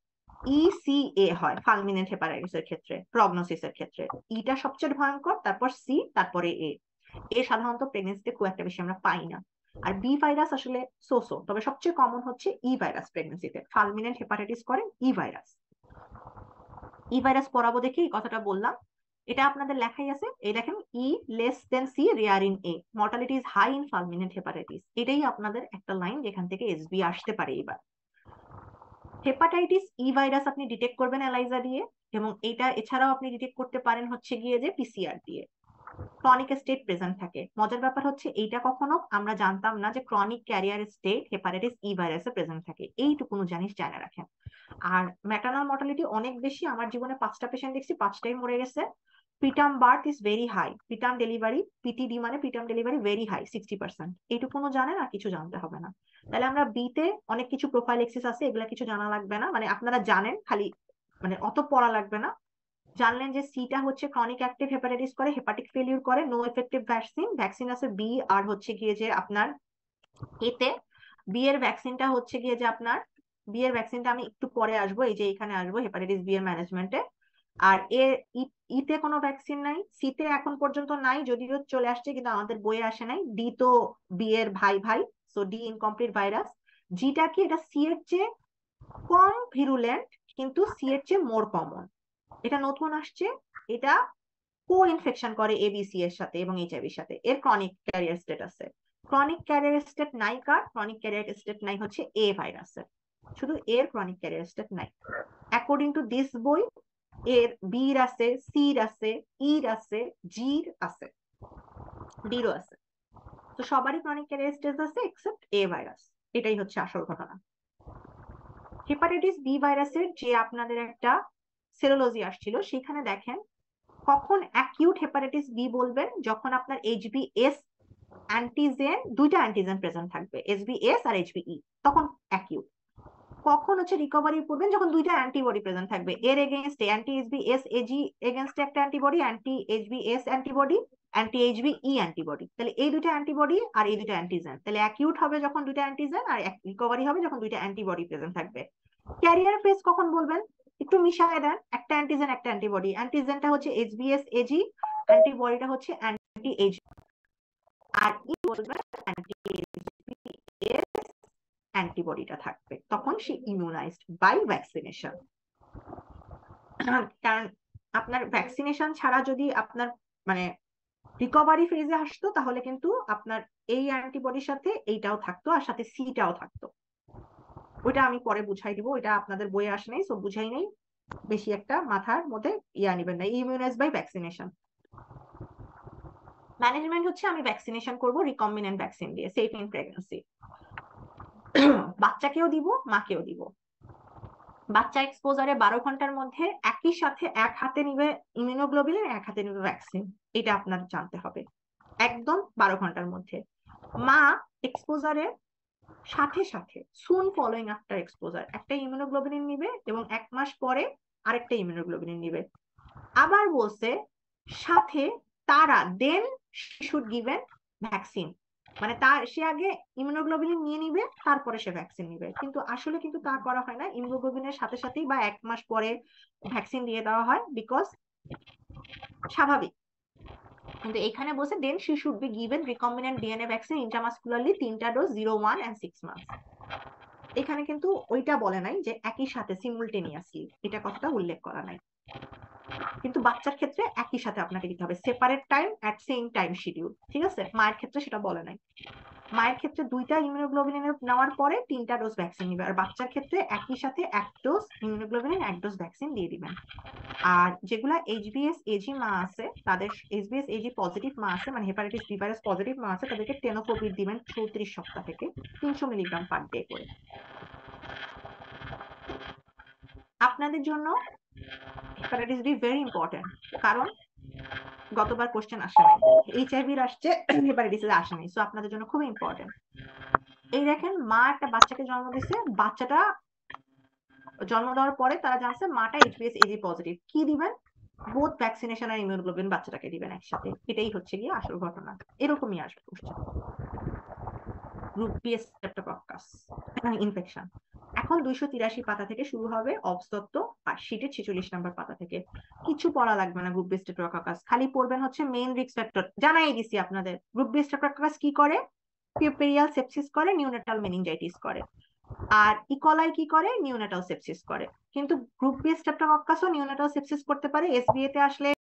ECA হয় ফালমিনেন্ট হেপাটাইটিসের ক্ষেত্রে, প্রগনোসিসের ক্ষেত্রে। ইটা সবচেয়ে ভয়ঙ্কর, তারপর সি, তারপরে এ। সাধারণত প্রেগনেন্সিতে খুব একটা বেশি আমরা পাই না। আর বি ভাইরাস আসলে সোসো, তবে সবচেয়ে কমন হচ্ছে ই ভাইরাস প্রেগনেন্সিতে। ফালমিনেন্ট হেপাটাইটিস করে ই ভাইরাস। ই ভাইরাস পড়াবো দেখে এই কথাটা বললাম। এটা আপনাদের লেখাই আছে, এই দেখেন E less than C rare in A, mortality is high in fulminant hepatitis. এটাই আপনাদের একটা লাইন যেখান থেকে এসবি আসতে পারে। এবার হেপাটাইটিস ই ভাইরাস আপনি ডিটেক্ট করবেন এলাইজা দিয়ে, এবং এটা এছাড়াও আপনি ডিটেক্ট করতে পারেন হচ্ছে গিয়ে যে পিসিআর দিয়ে। ক্রনিক স্টেট প্রেজেন্ট থাকে। মজার ব্যাপার হচ্ছে এইটা কখনো আমরা জানতাম না যে chronic career state hepatitis E ভাইরাসে প্রেজেন্ট থাকে, এইটুকুনো জানিস জানা রাখেন। আর ম্যাটার্নাল মর্টালিটি অনেক বেশি, আমার জীবনে 5টা পেশেন্ট দেখছি, 5টাই মরে গেছে। Preterm birth is very high, preterm delivery, PTD মানে প্রিটার্ম ডেলিভারি ভেরি হাই 60%। এইটুকুনো জানেন, আর কিছু জানতে হবে না। তাহলে আমরা বিতে অনেক কিছু প্রোফাইলেক্সিস আছে, এগুলা কিছু জানা লাগবে না, মানে আপনারা জানেন, খালি মানে অত পড়া লাগবে না। জানলেন যে সিটা হচ্ছে ক্রনিক অ্যাক্টিভ হেপাটাইটিস করে, হেপাটিক ফেলিউর করে, নো এফেক্টিভ ভ্যাকসিন, ভ্যাকসিন আছে বি আর হচ্ছে গিয়ে যে আপনার এতে। বি এর ভ্যাকসিনটা হচ্ছে গিয়ে যে আপনার, বি এর ভ্যাকসিনটা আমি একটু পরে আসবো, এই যে এখানে আসবো হেপাটাইটিস বি এর ম্যানেজমেন্টে। আর এ ইতে কোনো ভ্যাকসিন নাই, সিতে এখন পর্যন্ত নাই, যদিও চলে আসছে কিন্তু আমাদের বইয়ে আসে নাই। ডি তো বি এর ভাই ভাই, সো ডি ইনকমপ্লিট ভাইরাস। জিটা কি, এটা সি এর চেয়ে কম ভিরুলেন্ট কিন্তু সি এর চেয়ে মোর কমন, এটা নতুন আসছে। এটা কো ইনফেকশন করে এবিসি এর সাথে এবং এইচআইভির সাথে। এর ক্রনিক ক্যারিয়ার স্টেট আছে। ক্রনিক ক্যারিয়ার স্টেট নাই কার, ক্রনিক ক্যারিয়ার স্টেট নাই হচ্ছে এ ভাইরাসের, শুধু এর ক্রনিক ক্যারিয়ার স্টেট নাই। অ্যাকর্ডিং টু দিস বই এর বির আছে, সির আছে, ইর আছে, জির আছে, ডিরও আছে। তো সবারই ক্রনিক ক্যারিয়ার স্টেট আছে এক্সেপ্ট এ ভাইরাস। এটাই হচ্ছে আসল ঘটনা। হেপাটাইটিস বি ভাইরাসের যে আপনাদের একটা সেরোলজি আসছিল, সেখানে দেখেন কখন অ্যাকিউট হেপাটাইটিস বি বলবেন, যখন আপনার এইচবিএস অ্যান্টিজেন, দুইটা অ্যান্টিজেন প্রেজেন্ট থাকবে, এসবিএস আর এইচবিই, তখন অ্যাকিউট। কখন হচ্ছে রিকভারি করবেন, যখন দুইটা অ্যান্টিবডি প্রেজেন্ট থাকবে, এর এগেইনস্টে অ্যান্টি এসবিএস এজি এগেইনস্টে একটা antibody, anti HBs antibody, anti HBe antibody. তাহলে এই দুইটা অ্যান্টিবডি আর এই দুইটা অ্যান্টিজেন, তাহলে অ্যাকিউট হবে যখন দুইটা অ্যান্টিজেন, আর রিকভারি হবে যখন দুইটা অ্যান্টিবডি প্রেজেন্ট থাকবে। ক্যারিয়ার ফেজ কখন বলবেন, একটু মিশায় দেন, একটা অ্যান্টিজেন একটা অ্যান্টিবডি, অ্যান্টিজেনটা হচ্ছে এইচবিএস এজি, অ্যান্টিবডিটা হচ্ছে অ্যান্টি এইচ, আর ই বলবেন অ্যান্টি এইচবিএস অ্যান্টিবডিটা থাকবে, তখন সে ইমিউনাইজড বাই ভ্যাকসিনেশন। কারণ আপনার ভ্যাকসিনেশন ছাড়া যদি আপনার মানে রিকভারি ফেজে আসতো, তাহলে কিন্তু আপনার এই অ্যান্টিবডির সাথে এইটাও থাকতো, আর সাথে সিটাও থাকতো। ওইটা আমি পরে বুঝাই দিব, ওইটা আপনাদের বইয়ে আসে নাই, সব বুঝাই নেই, বেশি একটা মাথার মধ্যে ইয়া নিবেন না। ইমিউনাইজ বাই ভ্যাকসিনেশন ম্যানেজমেন্ট হচ্ছে আমি ভ্যাকসিনেশন করব রিকম্বিনেন্ট ভ্যাকসিন দিয়ে, সেফ ইন প্রেগন্যান্সি। বাচ্চাকেও দিব, মাকেও দিব। বাচ্চা এক্সপোজারে 12 ঘন্টার মধ্যে একই সাথে এক হাতে নিবে ইমিউনোগ্লোবিলিন, এক হাতে নিবে ভ্যাকসিন, এটা আপনার জানতে হবে, একদম 12 ঘন্টার মধ্যে। মা এক্সপোজারে সাথে সাথে সুন ফলোইং আফটার এক্সপোজার একটা ইমিউনোগ্লোবিলিন নিবে, এবং 1 মাস পরে আরেকটা ইমিউনোগ্লোবিলিন নিবে। আবার বলছে সাথে তারা দেন শুড গিভেন ভ্যাকসিন, মানে তার সে আগে ইমিউনোগ্লোবিলিন নিয়ে নিবে, তারপরে সে ভ্যাকসিন নিবে। কিন্তু আসলে কিন্তু তা করা হয় না, ইমিউনোগ্লোবিলিনের সাথে সাথেই বা 1 মাস পরে ভ্যাকসিন দিয়ে দেওয়া হয়, বিকজ স্বাভাবিক। কিন্তু এখানে বলছে then she should be given recombinant DNA vaccine intramuscularly 3টা ডোজ 0, 1 and 6 months। এখানে কিন্তু ওইটা বলে নাই যে একই সাথে সিমুলটেনিয়াসলি, এটা কথাটা উল্লেখ করা নাই। কিন্তু বাচ্চার ক্ষেত্রে একই সাথে আপনাকে দিতে হবে, separate time at same time schedule, ঠিক আছে। মায়ের ক্ষেত্রে সেটা বলে নাই, মায়ের ক্ষেত্রে 2টা ইমিউনোগ্লোবিলিন নেওয়ার পরে 3টা ডোজ ভ্যাকসিন নিবে, আর বাচ্চার ক্ষেত্রে একই সাথে 1 ডোজ ইমিউনোগ্লোবিলিন 1 ডোজ ভ্যাকসিন দিয়ে দিবেন। আর যেগুলা এইচবিএস এজি মা আছে, তাদের এইচবিএস এজি পজিটিভ মা আছে, মানে হেপাটাইটিস বি ভাইরাস পজিটিভ মা আছে, তাদেরকে টেনোকোভিড দিবেন 34 সপ্তাহ থেকে 300 মিলিগ্রাম পার ডে করে। আপনাদের জন্য হেপাটাইটিস বি ভেরি ইম্পর্টেন্ট, কারণ গতবার কোশ্চেন আসে নাই, এইচআইভির আসছে, হেপাটাইটিস আসে নাই, সো আপনাদের জন্য খুব ইম্পর্টেন্ট। এই দেখেন মা একটা বাচ্চাকে জন্ম দিচ্ছে, বাচ্চাটা জন্ম দেওয়ার পরে তারা জানছে মাটা এইচবিএস এজি পজিটিভ, কি দিবেন, বোথ ভ্যাকসিনেশন আর ইমিউনোগ্লোবিন বাচ্চাটাকে দিবেন একসাথে। এটাই হচ্ছে গিয়ে আসল ঘটনা, এরকমই আসবে question. Group B streptococcus infection. এখন 283 পাতা থেকে শুরু হবে অবস্তত্ব, আর শীটের 46 নম্বর পাতা থেকে। কিছু পড়া লাগবে না গ্রুপ বি স্ট্রেপ্টোকক্কাস, খালি পড়বেন হচ্ছে মেইন রিস্ক ফ্যাক্টর, জানাই দিছি আপনাদের। গ্রুপ বি স্ট্রেপ্টোকক্কাস কি করে, পিউপেরিয়াল সেপসিস করে, নিউনেটাল মেনিনজাইটিস করে, আর ইকোলাই কি করে, নিউনেটাল সেপসিস করে। কিন্তু গ্রুপ বি স্ট্রেপ্টোকক্কাসও নিউনেটাল সেপসিস করতে পারে, এসবিএ তে আসলে